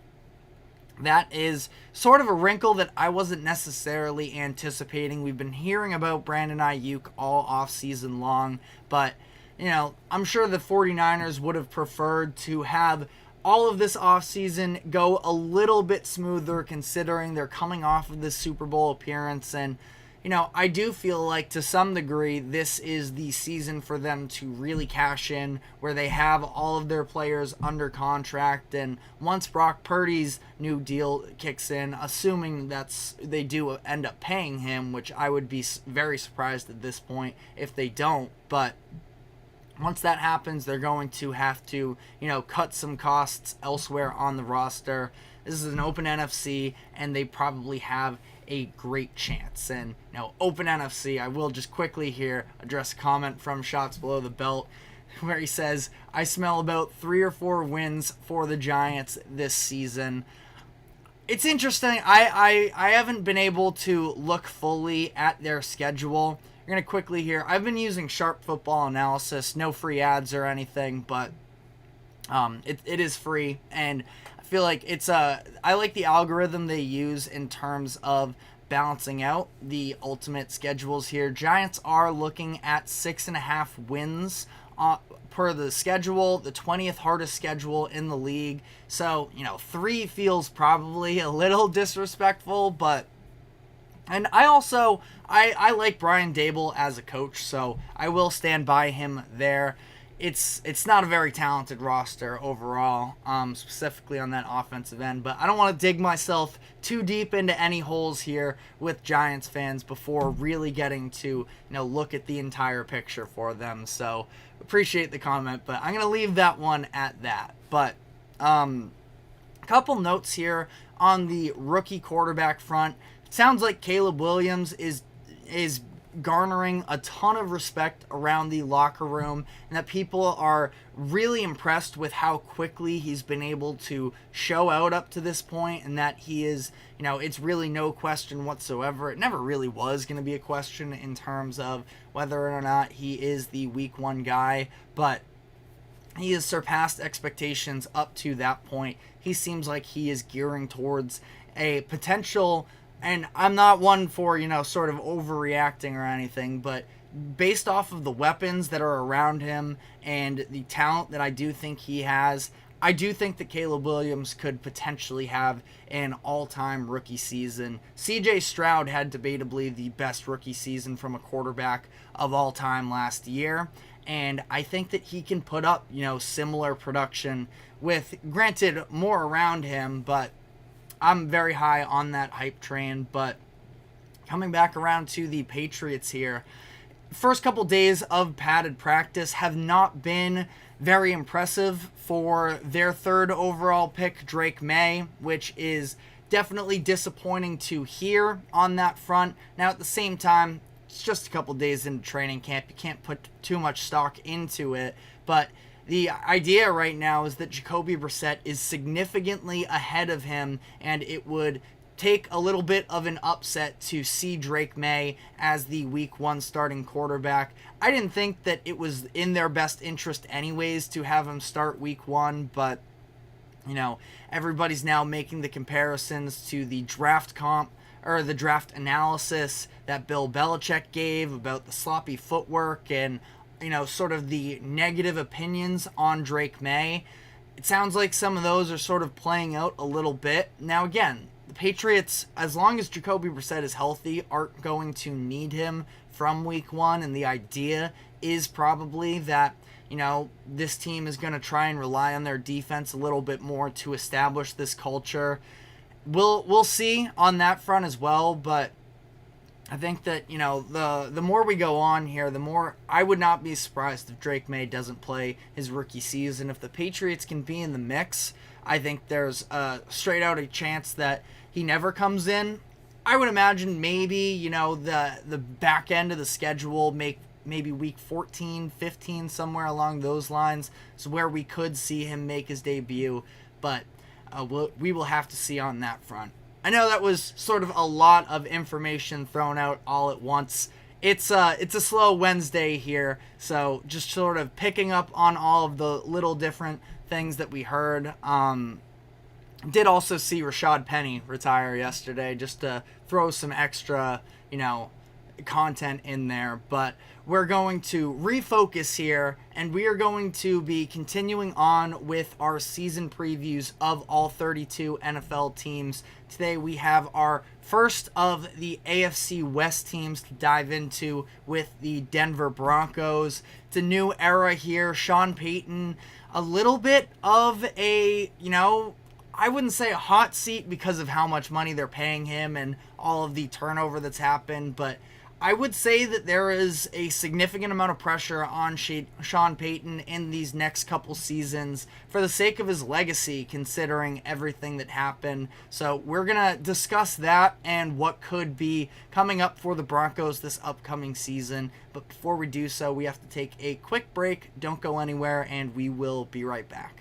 that is sort of a wrinkle that I wasn't necessarily anticipating. We've been hearing about Brandon Ayuk all offseason long, but, I'm sure the 49ers would have preferred to have all of this offseason go a little bit smoother considering they're coming off of this Super Bowl appearance. And, I do feel like to some degree this is the season for them to really cash in where they have all of their players under contract. And once Brock Purdy's new deal kicks in, assuming they do end up paying him, which I would be very surprised at this point if they don't. But once that happens, they're going to have to, cut some costs elsewhere on the roster. This is an open NFC, and they probably have a great chance. And open NFC, I will just quickly here address a comment from Shots Below the Belt where he says, I smell about 3 or 4 wins for the Giants this season. It's interesting. I haven't been able to look fully at their schedule. You're going to quickly here. I've been using Sharp Football Analysis, no free ads or anything, but it is free, and I feel like I like the algorithm they use in terms of balancing out the ultimate schedules here. Giants are looking at 6.5 wins per the schedule, the 20th hardest schedule in the league. So, 3 feels probably a little disrespectful, but and I like Brian Dable as a coach, so I will stand by him there. It's not a very talented roster overall, specifically on that offensive end, but I don't want to dig myself too deep into any holes here with Giants fans before really getting to look at the entire picture for them. So appreciate the comment, but I'm going to leave that one at that. But a couple notes here on the rookie quarterback front. Sounds like Caleb Williams is garnering a ton of respect around the locker room, and that people are really impressed with how quickly he's been able to show out up to this point, and that he is, it's really no question whatsoever. It never really was going to be a question in terms of whether or not he is the week 1 guy, but he has surpassed expectations up to that point. He seems like he is gearing towards a potential. And I'm not one for, sort of overreacting or anything, but based off of the weapons that are around him and the talent that I do think he has, I do think that Caleb Williams could potentially have an all-time rookie season. CJ Stroud had debatably the best rookie season from a quarterback of all time last year, and I think that he can put up, similar production with, granted, more around him, but I'm very high on that hype train. But coming back around to the Patriots here, first couple days of padded practice have not been very impressive for their 3rd overall pick, Drake May, which is definitely disappointing to hear on that front. Now, at the same time, it's just a couple days into training camp. You can't put too much stock into it, but the idea right now is that Jacoby Brissett is significantly ahead of him, and it would take a little bit of an upset to see Drake May as the week 1 starting quarterback. I didn't think that it was in their best interest anyways to have him start week 1, but, everybody's now making the comparisons to the draft analysis that Bill Belichick gave about the sloppy footwork and sort of the negative opinions on Drake May. It sounds like some of those are sort of playing out a little bit. Now, again, the Patriots, as long as Jacoby Brissett is healthy, aren't going to need him from week 1, and the idea is probably that, this team is going to try and rely on their defense a little bit more to establish this culture. we'll see on that front as well, but I think that, the more we go on here, the more I would not be surprised if Drake May doesn't play his rookie season. If the Patriots can be in the mix, I think there's straight out a chance that he never comes in. I would imagine maybe, the back end of the schedule, maybe week 14, 15, somewhere along those lines is where we could see him make his debut, but we will have to see on that front. I know that was sort of a lot of information thrown out all at once. It's a slow Wednesday here, so just sort of picking up on all of the little different things that we heard. Did also see Rashad Penny retire yesterday, just to throw some extra, content in there. But we're going to refocus here, and we are going to be continuing on with our season previews of all 32 NFL teams. Today we have our first of the AFC West teams to dive into with the Denver Broncos. It's a new era here. Sean Payton, a little bit of a, I wouldn't say a hot seat because of how much money they're paying him and all of the turnover that's happened, but I would say that there is a significant amount of pressure on Sean Payton in these next couple seasons for the sake of his legacy, considering everything that happened. So we're going to discuss that and what could be coming up for the Broncos this upcoming season. But before we do so, we have to take a quick break. Don't go anywhere, and we will be right back.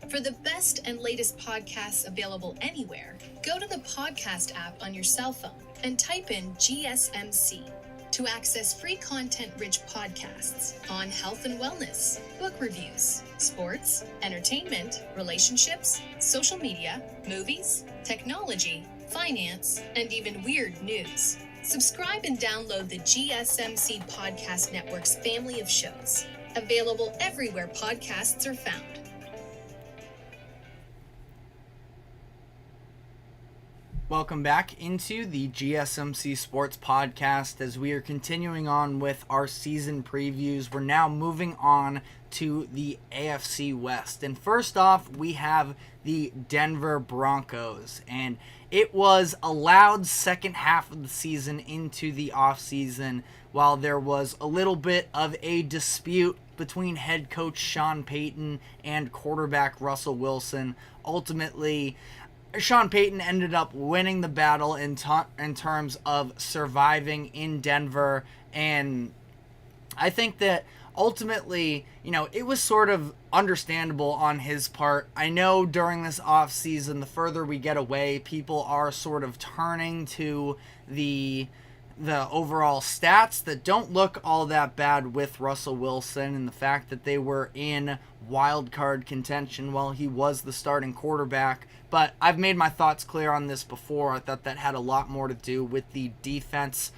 For the best and latest podcasts available anywhere, go to the podcast app on your cell phone and type in GSMC to access free content-rich podcasts on health and wellness, book reviews, sports, entertainment, relationships, social media, movies, technology, finance, and even weird news. Subscribe and download the GSMC Podcast Network's family of shows, available everywhere podcasts are found. Welcome back into the GSMC Sports Podcast as we are continuing on with our season previews. We're now moving on to the AFC West. And first off, we have the Denver Broncos. And it was a loud second half of the season into the offseason, while there was a little bit of a dispute between head coach Sean Payton and quarterback Russell Wilson. Ultimately, Sean Payton ended up winning the battle in terms of surviving in Denver, and I think that ultimately, it was sort of understandable on his part. I know during this offseason, the further we get away, people are sort of turning to the overall stats that don't look all that bad with Russell Wilson and the fact that they were in wild card contention while he was the starting quarterback. But I've made my thoughts clear on this before. I thought that had a lot more to do with the defense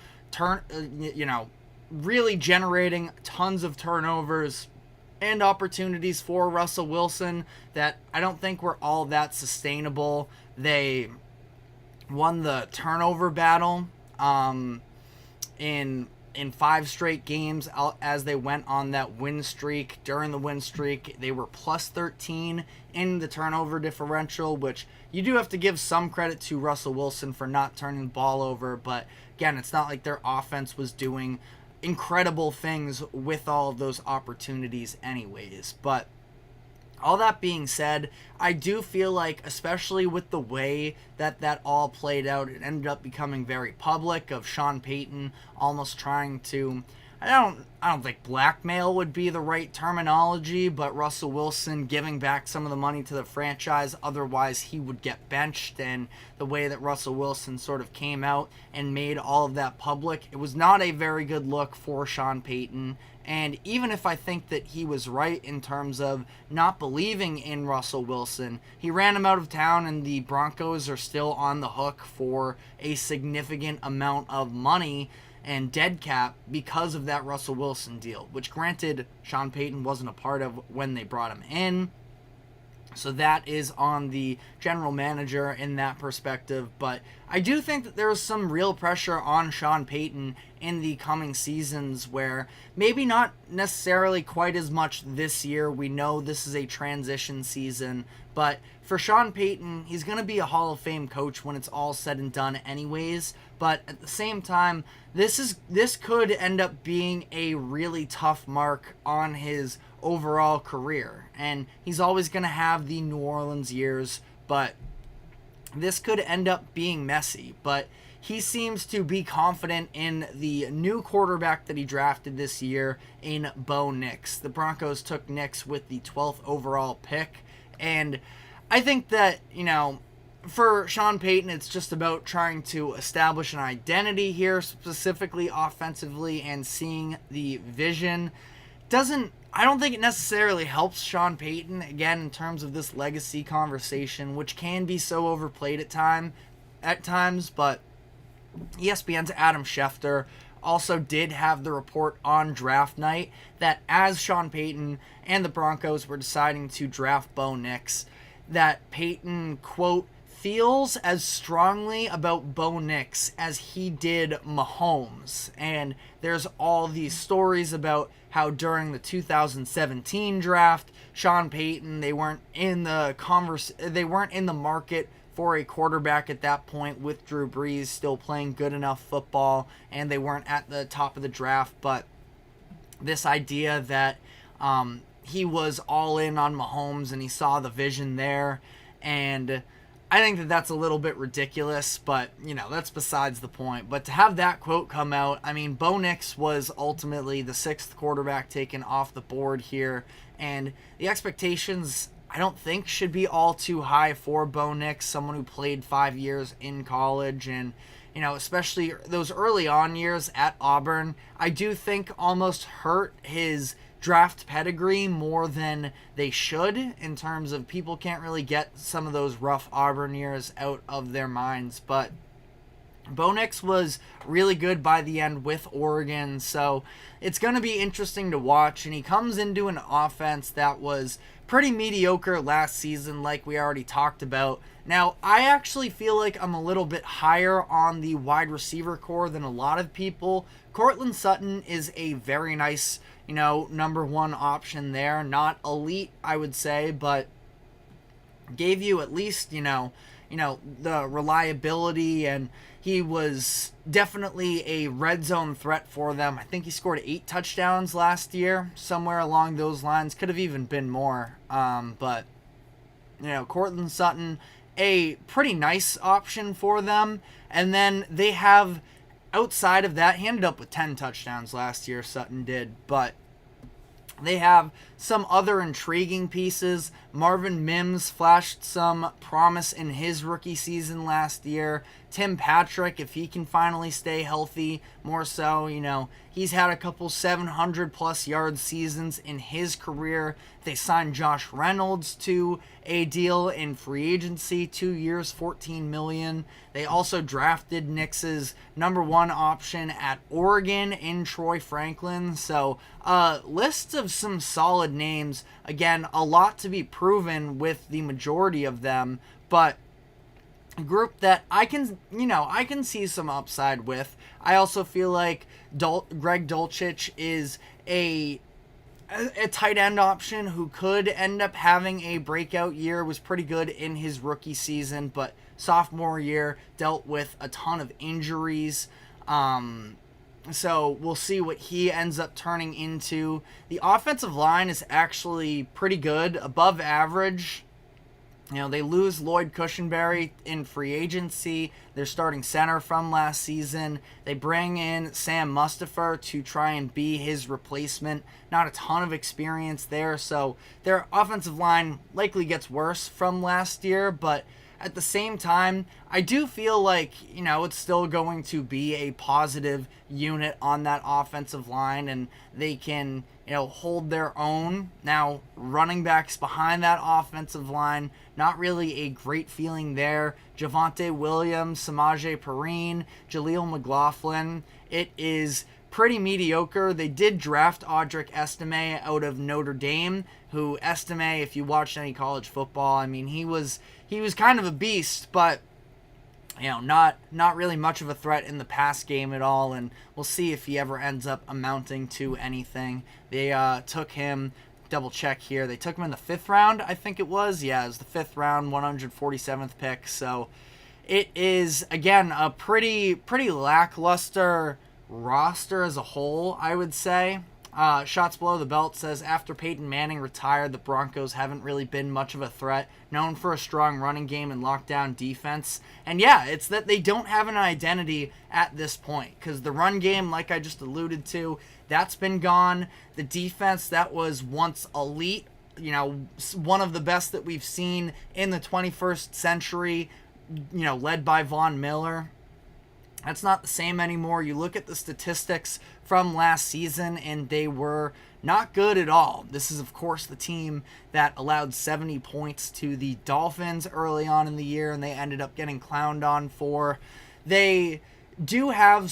really generating tons of turnovers and opportunities for Russell Wilson that I don't think were all that sustainable. They won the turnover battle in 5 straight games as they went on that win streak. During the win streak, they were plus 13 in the turnover differential, which you do have to give some credit to Russell Wilson for not turning the ball over. But again, it's not like their offense was doing incredible things with all of those opportunities anyways. But all that being said, I do feel like, especially with the way that all played out, it ended up becoming very public of Sean Payton almost trying to, I don't think blackmail would be the right terminology, but Russell Wilson giving back some of the money to the franchise, otherwise he would get benched. And the way that Russell Wilson sort of came out and made all of that public, it was not a very good look for Sean Payton. And even if I think that he was right in terms of not believing in Russell Wilson, he ran him out of town, and the Broncos are still on the hook for a significant amount of money and dead cap because of that Russell Wilson deal, which granted Sean Payton wasn't a part of when they brought him in. So that is on the general manager in that perspective. But I do think that there was some real pressure on Sean Payton in the coming seasons where maybe not necessarily quite as much this year. We know this is a transition season, but for Sean Payton, he's going to be a Hall of Fame coach when it's all said and done anyways. But at the same time, this could end up being a really tough mark on his overall career. And he's always going to have the New Orleans years, but this could end up being messy. But he seems to be confident in the new quarterback that he drafted this year in Bo Nix. The Broncos took Nix with the 12th overall pick. And I think that, for Sean Payton, it's just about trying to establish an identity here, specifically offensively, and seeing the vision. I don't think it necessarily helps Sean Payton, again, in terms of this legacy conversation, which can be so overplayed at times, but ESPN's Adam Schefter also did have the report on draft night that as Sean Payton and the Broncos were deciding to draft Bo Nix, that Payton, quote, feels as strongly about Bo Nix as he did Mahomes. And there's all these stories about how during the 2017 draft, Sean Payton, they weren't in the market for a quarterback at that point, with Drew Brees still playing good enough football, and they weren't at the top of the draft. But this idea that he was all in on Mahomes and he saw the vision there, and I think that that's a little bit ridiculous, but, that's besides the point. But to have that quote come out, Bo Nix was ultimately the 6th quarterback taken off the board here, and the expectations, I don't think, should be all too high for Bo Nix, someone who played 5 years in college, and, especially those early on years at Auburn, I do think almost hurt his draft pedigree more than they should, in terms of people can't really get some of those rough Auburn years out of their minds. But Bo Nix was really good by the end with Oregon, so it's going to be interesting to watch. And he comes into an offense that was pretty mediocre last season, like we already talked about. Now, I actually feel like I'm a little bit higher on the wide receiver core than a lot of people. Courtland Sutton is a very nice, number one option there. Not elite, I would say, but gave you at least, the reliability, and he was definitely a red zone threat for them. I think he scored 8 touchdowns last year, somewhere along those lines. Could have even been more. But, Courtland Sutton, a pretty nice option for them. And then they have, outside of that, he ended up with 10 touchdowns last year, Sutton did. But they have some other intriguing pieces. Marvin Mims flashed some promise in his rookie season last year. Tim Patrick, if he can finally stay healthy, more so, he's had a couple 700-plus yard seasons in his career. They signed Josh Reynolds to a deal in free agency, 2 years, $14 million. They also drafted Nix's number one option at Oregon in Troy Franklin. So, list of some solid names. Again, a lot to be proven with the majority of them, but a group that I can see some upside with. I also feel like Greg Dulcich is a tight end option who could end up having a breakout year. Was pretty good in his rookie season, but sophomore year dealt with a ton of injuries. So we'll see what he ends up turning into. The offensive line is actually pretty good, above average. They lose Lloyd Cushenberry in free agency, their starting center from last season. They bring in Sam Mustipher to try and be his replacement. Not a ton of experience there, so their offensive line likely gets worse from last year, but at the same time, I do feel like, it's still going to be a positive unit on that offensive line, and they can, hold their own. Now, running backs behind that offensive line, not really a great feeling there. Javonte Williams, Samaje Perine, Jaleel McLaughlin. It is pretty mediocre. They did draft Audric Estime out of Notre Dame, who Estime, if you watched any college football, he was kind of a beast, but not really much of a threat in the pass game at all, and we'll see if he ever ends up amounting to anything. They took him, double check here, they took him in the 5th round, I think it was. Yeah, it was the 5th round, 147th pick. So it is, again, a pretty lackluster roster as a whole, I would say. Shots Below the Belt says, after Peyton Manning retired, the Broncos haven't really been much of a threat, known for a strong running game and lockdown defense. And yeah, it's that they don't have an identity at this point, because the run game, like I just alluded to, that's been gone. The defense that was once elite, one of the best that we've seen in the 21st century, led by Von Miller, that's not the same anymore. You look at the statistics from last season, and they were not good at all. This is, of course, the team that allowed 70 points to the Dolphins early on in the year, and they ended up getting clowned on for. They do have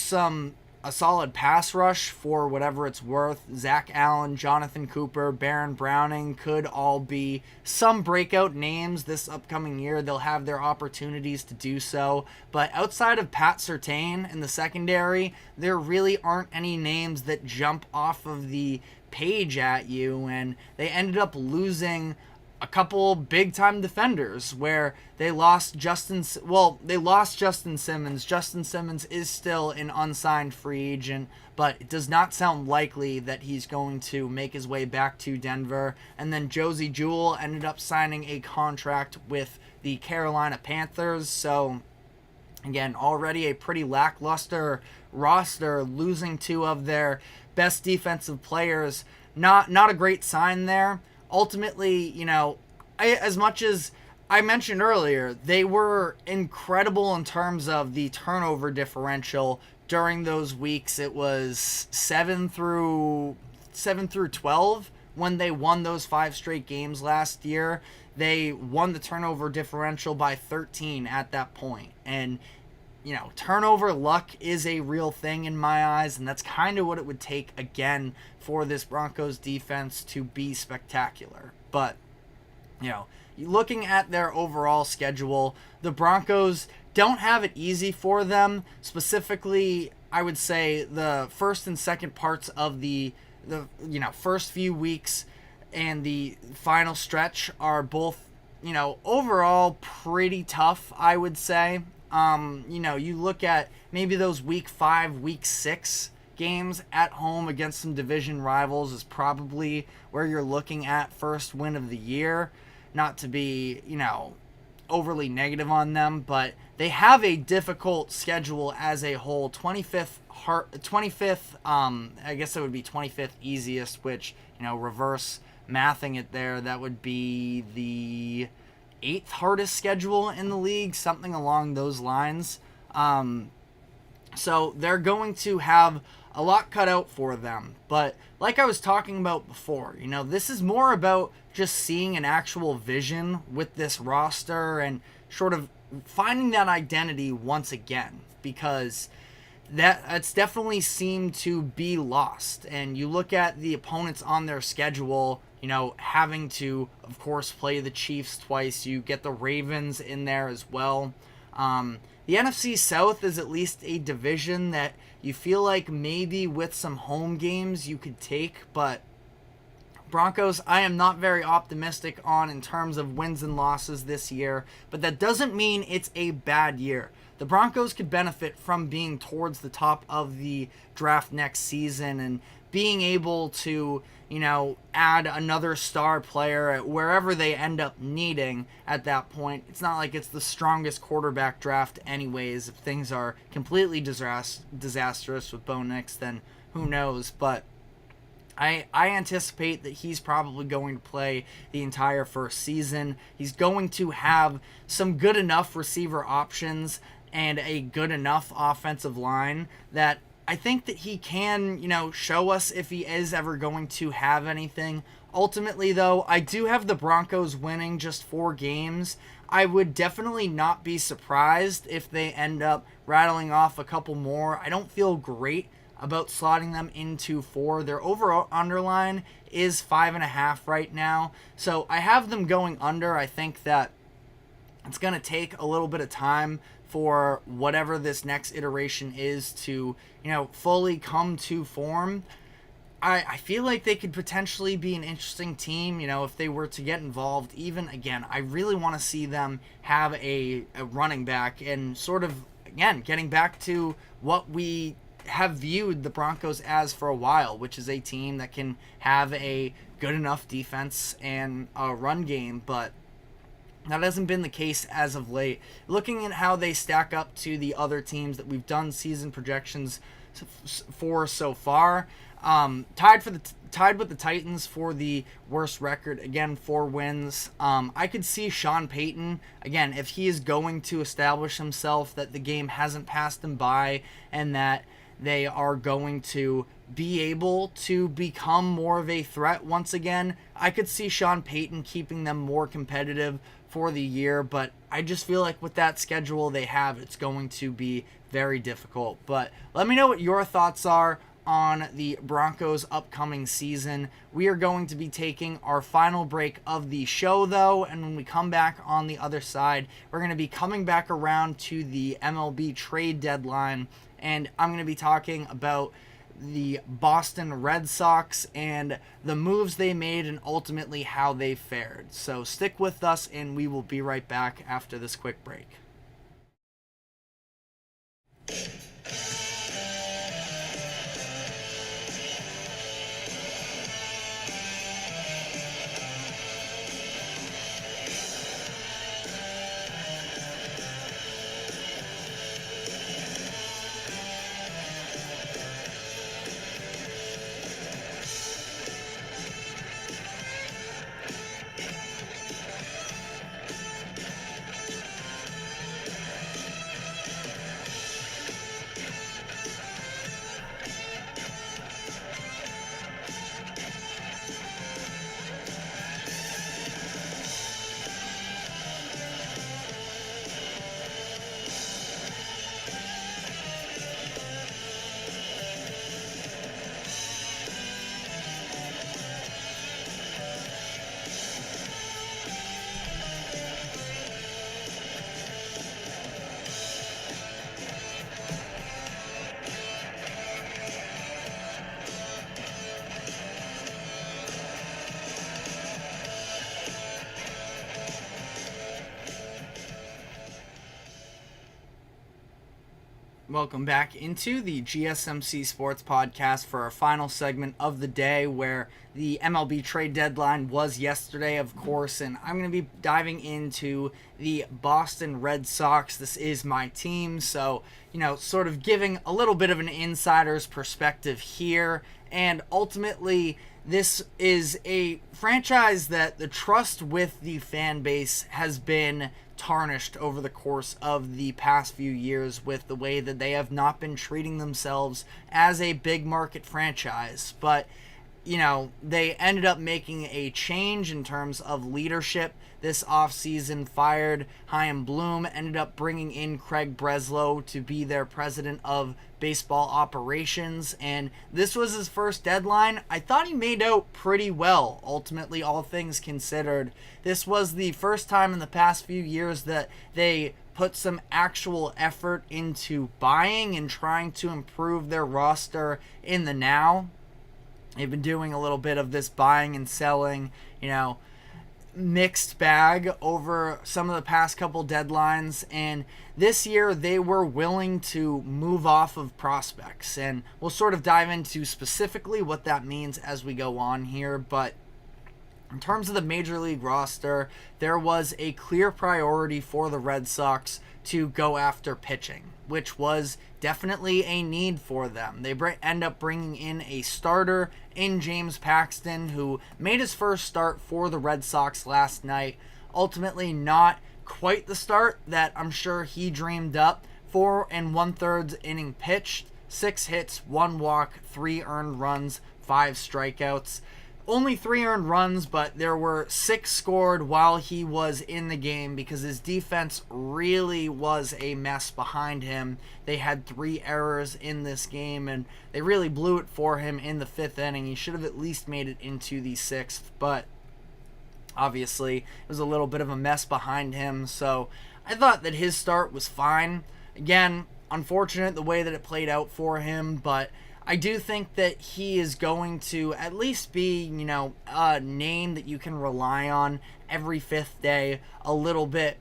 a solid pass rush for whatever it's worth. Zach Allen, Jonathan Cooper, Baron Browning could all be some breakout names this upcoming year. They'll have their opportunities to do so. But outside of Pat Surtain in the secondary, there really aren't any names that jump off of the page at you. And they ended up losing a couple big-time defenders where they lost Justin Simmons. Justin Simmons is still an unsigned free agent, but it does not sound likely that he's going to make his way back to Denver. And then Josie Jewell ended up signing a contract with the Carolina Panthers. So, again, already a pretty lackluster roster, losing 2 of their best defensive players. Not a great sign there. Ultimately, as much as I mentioned earlier, they were incredible in terms of the turnover differential during those weeks. It was 7 through 12 when they won those 5 straight games last year. They won the turnover differential by 13 at that point. And, turnover luck is a real thing in my eyes, and that's kind of what it would take again for this Broncos defense to be spectacular. But, looking at their overall schedule, the Broncos don't have it easy for them. Specifically, I would say the first and second parts of the first few weeks and the final stretch are both, overall pretty tough, I would say. You look at maybe those week 5, week 6 games at home against some division rivals is probably where you're looking at first win of the year. Not to be, overly negative on them, but they have a difficult schedule as a whole. 25th, I guess it would be 25th easiest, which, reverse mathing it there, that would be the 8th hardest schedule in the league, something along those lines. So they're going to have a lot cut out for them. But like I was talking about before, this is more about just seeing an actual vision with this roster and sort of finding that identity once again, because that's definitely seemed to be lost. And you look at the opponents on their schedule, having to, of course, play the Chiefs twice. You get the Ravens in there as well. The NFC South is at least a division that you feel like maybe with some home games you could take, but Broncos, I am not very optimistic on in terms of wins and losses this year, but that doesn't mean it's a bad year. The Broncos could benefit from being towards the top of the draft next season and being able to, add another star player wherever they end up needing at that point. It's not like it's the strongest quarterback draft anyways. If things are completely disastrous with Bo Nix, then who knows, but I anticipate that he's probably going to play the entire first season. He's going to have some good enough receiver options and a good enough offensive line that I think that he can, show us if he is ever going to have anything. Ultimately, though, I do have the Broncos winning just 4 games. I would definitely not be surprised if they end up rattling off a couple more. I don't feel great about slotting them into 4. Their overall underline is 5.5 right now. So I have them going under. I think that it's going to take a little bit of time for whatever this next iteration is to, fully come to form, I feel like they could potentially be an interesting team, if they were to get involved. Even, again, I really want to see them have a running back and sort of, again, getting back to what we have viewed the Broncos as for a while, which is a team that can have a good enough defense and a run game, but that hasn't been the case as of late. Looking at how they stack up to the other teams that we've done season projections for so far, tied with the Titans for the worst record. Again, 4 wins. I could see Sean Payton, again, if he is going to establish himself that the game hasn't passed him by and that they are going to be able to become more of a threat once again, I could see Sean Payton keeping them more competitive for the year, but I just feel like with that schedule they have, it's going to be very difficult. But let me know what your thoughts are on the Broncos' upcoming season. We are going to be taking our final break of the show, though, and when we come back on the other side, we're going to be coming back around to the MLB trade deadline, and I'm going to be talking about the Boston Red Sox and the moves they made and ultimately how they fared. So stick with us, and we will be right back after this quick break. Welcome back into the GSMC Sports Podcast for our final segment of the day, where the MLB trade deadline was yesterday, of course, and I'm going to be diving into the Boston Red Sox. This is my team, so, sort of giving a little bit of an insider's perspective here, and ultimately, this is a franchise that the trust with the fan base has been tarnished over the course of the past few years with the way that they have not been treating themselves as a big market franchise. But, they ended up making a change in terms of leadership this offseason, fired Chaim Bloom, ended up bringing in Craig Breslow to be their president of baseball operations, and this was his first deadline. I thought he made out pretty well, ultimately, all things considered. This was the first time in the past few years that they put some actual effort into buying and trying to improve their roster in the now. They've been doing a little bit of this buying and selling, mixed bag over some of the past couple deadlines, and this year they were willing to move off of prospects, and we'll sort of dive into specifically what that means as we go on here. But in terms of the major league roster, there was a clear priority for the Red Sox to go after pitching, which was definitely a need for them. They end up bringing in a starter in James Paxton, who made his first start for the Red Sox last night. Ultimately not quite the start that I'm sure he dreamed up. 4 1/3 inning pitched, 6 hits, 1 walk, 3 earned runs, 5 strikeouts. Only 3 earned runs, but there were 6 scored while he was in the game because his defense really was a mess behind him. They had 3 errors in this game, and they really blew it for him in the 5th inning. He should have at least made it into the 6th, but obviously it was a little bit of a mess behind him. So I thought that his start was fine. Again, unfortunate the way that it played out for him, but I do think that he is going to at least be, a name that you can rely on every fifth day a little bit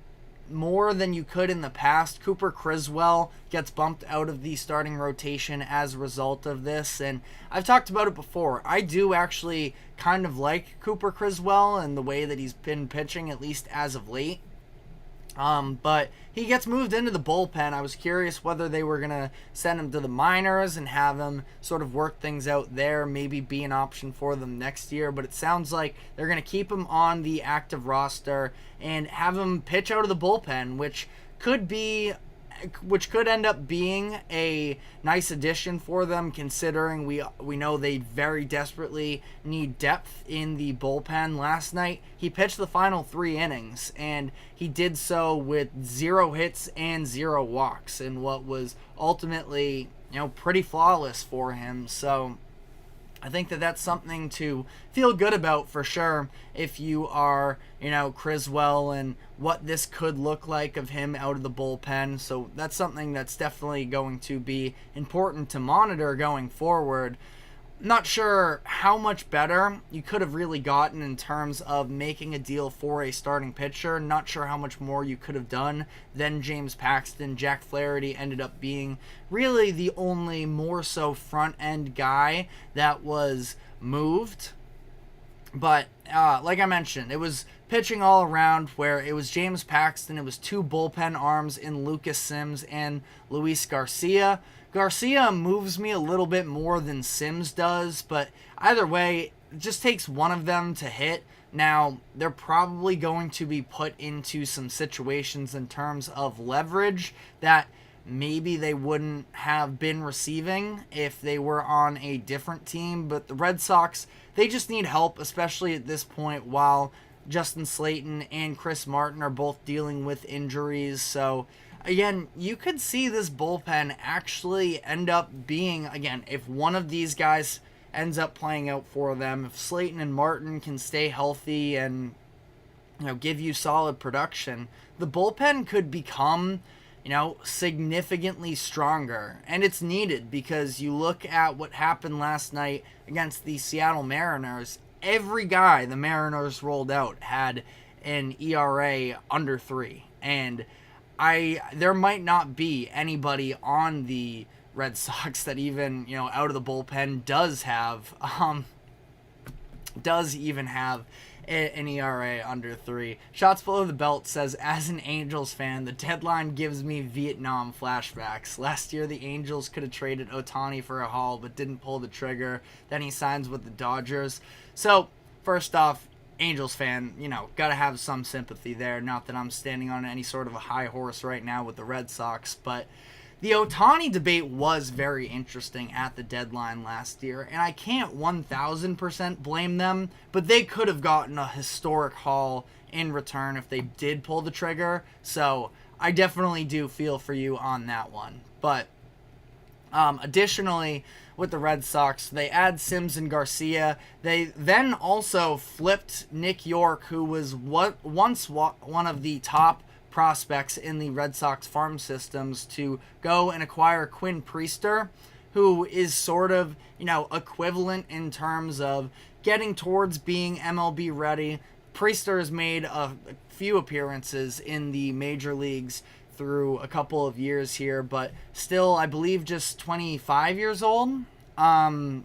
more than you could in the past. Cooper Criswell gets bumped out of the starting rotation as a result of this, and I've talked about it before. I do actually kind of like Cooper Criswell and the way that he's been pitching, at least as of late. But he gets moved into the bullpen. I was curious whether they were going to send him to the minors and have him sort of work things out there, maybe be an option for them next year. But it sounds like they're going to keep him on the active roster and have him pitch out of the bullpen, which could end up being a nice addition for them, considering we know they very desperately need depth in the bullpen. Last night, he pitched the final 3 innings, and he did so with 0 hits and 0 walks, in what was ultimately, pretty flawless for him. So I think that that's something to feel good about for sure if you are, Criswell, and what this could look like of him out of the bullpen. So that's something that's definitely going to be important to monitor going forward. Not sure how much better you could have really gotten in terms of making a deal for a starting pitcher. Not sure how much more you could have done than James Paxton. Jack Flaherty ended up being really the only more so front-end guy that was moved. But like I mentioned, it was pitching all around, where it was James Paxton. It was 2 bullpen arms in Lucas Sims and Luis Garcia. Garcia moves me a little bit more than Sims does, but either way, it just takes one of them to hit. Now, they're probably going to be put into some situations in terms of leverage that maybe they wouldn't have been receiving if they were on a different team. But the Red Sox, they just need help, especially at this point, while Justin Slayton and Chris Martin are both dealing with injuries. So again, you could see this bullpen actually end up being, again, if one of these guys ends up playing out for them, if Slayton and Martin can stay healthy and, give you solid production, the bullpen could become, significantly stronger. And it's needed, because you look at what happened last night against the Seattle Mariners. Every guy the Mariners rolled out had an ERA under 3. And there might not be anybody on the Red Sox that even, out of the bullpen does even have an ERA under 3. Shots Below the Belt says, as an Angels fan, the deadline gives me Vietnam flashbacks. Last year, the Angels could have traded Ohtani for a haul, but didn't pull the trigger. Then he signs with the Dodgers. So, first off, Angels fan, gotta have some sympathy there. Not that I'm standing on any sort of a high horse right now with the Red Sox, but the Ohtani debate was very interesting at the deadline last year, and I can't 1,000% blame them, but they could have gotten a historic haul in return if they did pull the trigger. So I definitely do feel for you on that one. But additionally, with the Red Sox, they add Sims and Garcia. They then also flipped Nick York, who was once one of the top prospects in the Red Sox farm systems, to go and acquire Quinn Priester, who is sort of, equivalent in terms of getting towards being MLB ready. Priester has made a few appearances in the major leagues through a couple of years here, but still, I believe, just 25 years old. I'd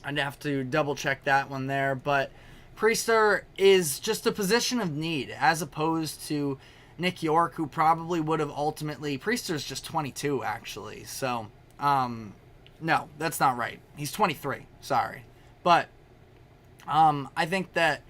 have to double check that one there, but Priester is just a position of need, as opposed to Nick York, who probably would have ultimately... Priester's just 22, actually. So, no, that's not right. He's 23. Sorry. But, I think that,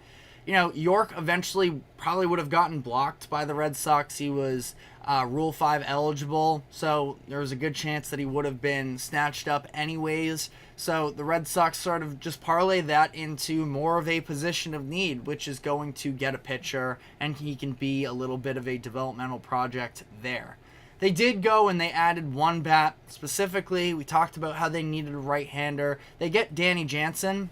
York eventually probably would have gotten blocked by the Red Sox. He was Rule 5 eligible, so there was a good chance that he would have been snatched up anyways. So the Red Sox sort of just parlay that into more of a position of need, which is going to get a pitcher, and he can be a little bit of a developmental project there. They did go and they added one bat. Specifically, we talked about how they needed a right-hander. They get Danny Jansen,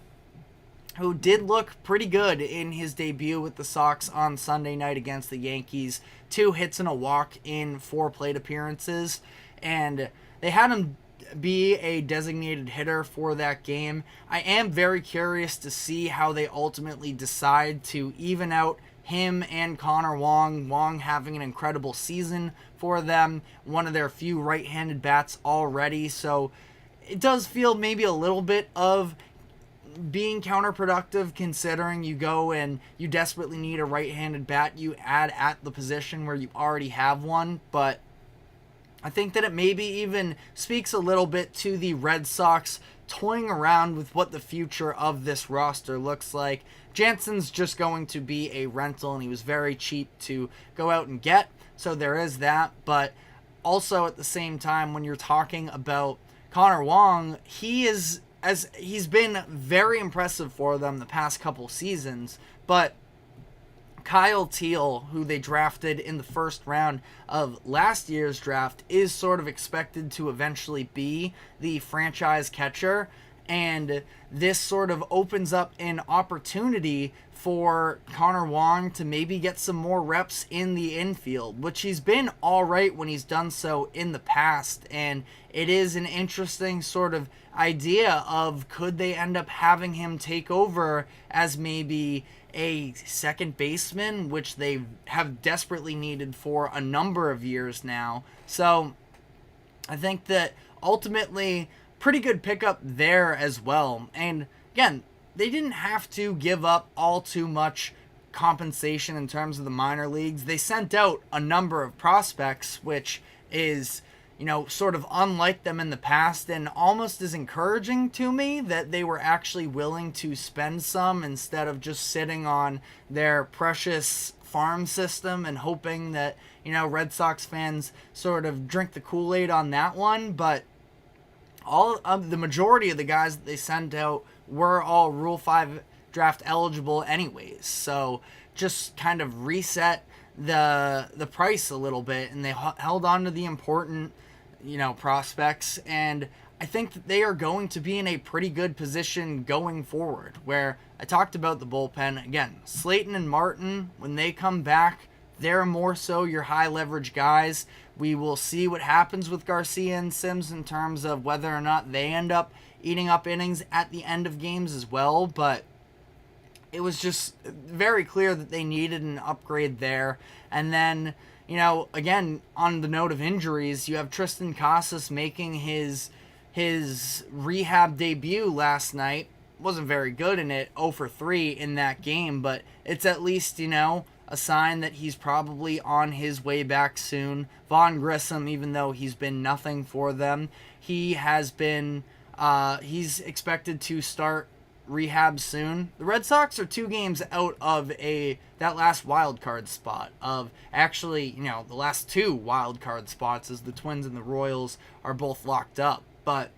who did look pretty good in his debut with the Sox on Sunday night against the Yankees. 2 hits and a walk in 4 plate appearances, and they had him be a designated hitter for that game. I am very curious to see how they ultimately decide to even out him and Connor Wong. Wong having an incredible season for them, one of their few right-handed bats already, so it does feel maybe a little bit of being counterproductive, considering you go and you desperately need a right-handed bat you add at the position where you already have one. But I think that it maybe even speaks a little bit to the Red Sox toying around with what the future of this roster looks like. Jansen's just going to be a rental, and he was very cheap to go out and get, so there is that. But also at the same time, when you're talking about Connor Wong, he's been very impressive for them the past couple seasons, but Kyle Teal, who they drafted in the first round of last year's draft, is sort of expected to eventually be the franchise catcher, and this sort of opens up an opportunity for Connor Wong to maybe get some more reps in the infield, which he's been all right when he's done so in the past, and it is an interesting sort of idea of, could they end up having him take over as maybe a second baseman, which they have desperately needed for a number of years now. So I think that ultimately pretty good pickup there as well. And again, they didn't have to give up all too much compensation in terms of the minor leagues. They sent out a number of prospects, which is, sort of unlike them in the past, and almost is encouraging to me that they were actually willing to spend some instead of just sitting on their precious farm system and hoping that, Red Sox fans sort of drink the Kool-Aid on that one. But all of the majority of the guys that they sent out were all Rule 5 draft eligible anyways, so just kind of reset the price a little bit, and they held on to the important prospects, and I think that they are going to be in a pretty good position going forward, where I talked about the bullpen. Again, Slayton and Martin, when they come back, they're more so your high leverage guys. We will see what happens with Garcia and Sims in terms of whether or not they end up eating up innings at the end of games as well, but it was just very clear that they needed an upgrade there. And then, again, on the note of injuries, you have Tristan Casas making his rehab debut last night. Wasn't very good in it, 0 for 3 in that game, but it's at least, a sign that he's probably on his way back soon. Vaughn Grissom, even though he's been nothing for them, he has been, he's expected to start rehab soon. The Red Sox are 2 games out of that last wild card spot, of actually, the last 2 wild card spots, as the Twins and the Royals are both locked up. But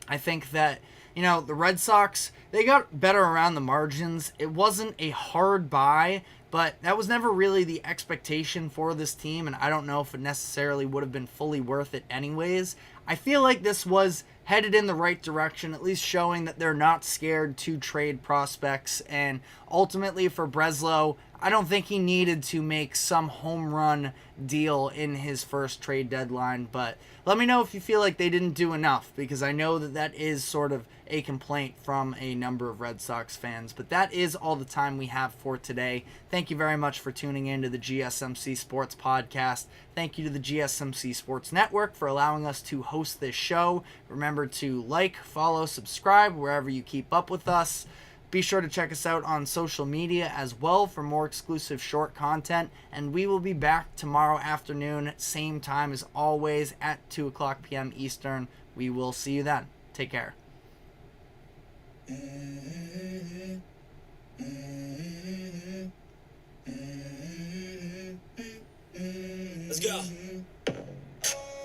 I think that, the Red Sox, they got better around the margins. It wasn't a hard buy, but that was never really the expectation for this team, and I don't know if it necessarily would have been fully worth it anyways. I feel like this was headed in the right direction, at least showing that they're not scared to trade prospects. And ultimately for Breslow, I don't think he needed to make some home run deal in his first trade deadline, but let me know if you feel like they didn't do enough, because I know that that is sort of a complaint from a number of Red Sox fans. But that is all the time we have for today. Thank you very much for tuning in to the GSMC Sports Podcast. Thank you to the GSMC Sports Network for allowing us to host this show. Remember to like, follow, subscribe wherever you keep up with us. Be sure to check us out on social media as well for more exclusive short content. And we will be back tomorrow afternoon, same time as always, at 2 o'clock p.m. Eastern. We will see you then. Take care. Let's go.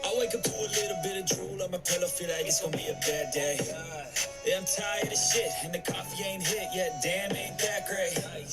I wake up to a little bit of drool on my pillow, feel like it's gonna be a bad day. Yeah, I'm tired of shit, and the coffee ain't hit yet, damn, ain't that great.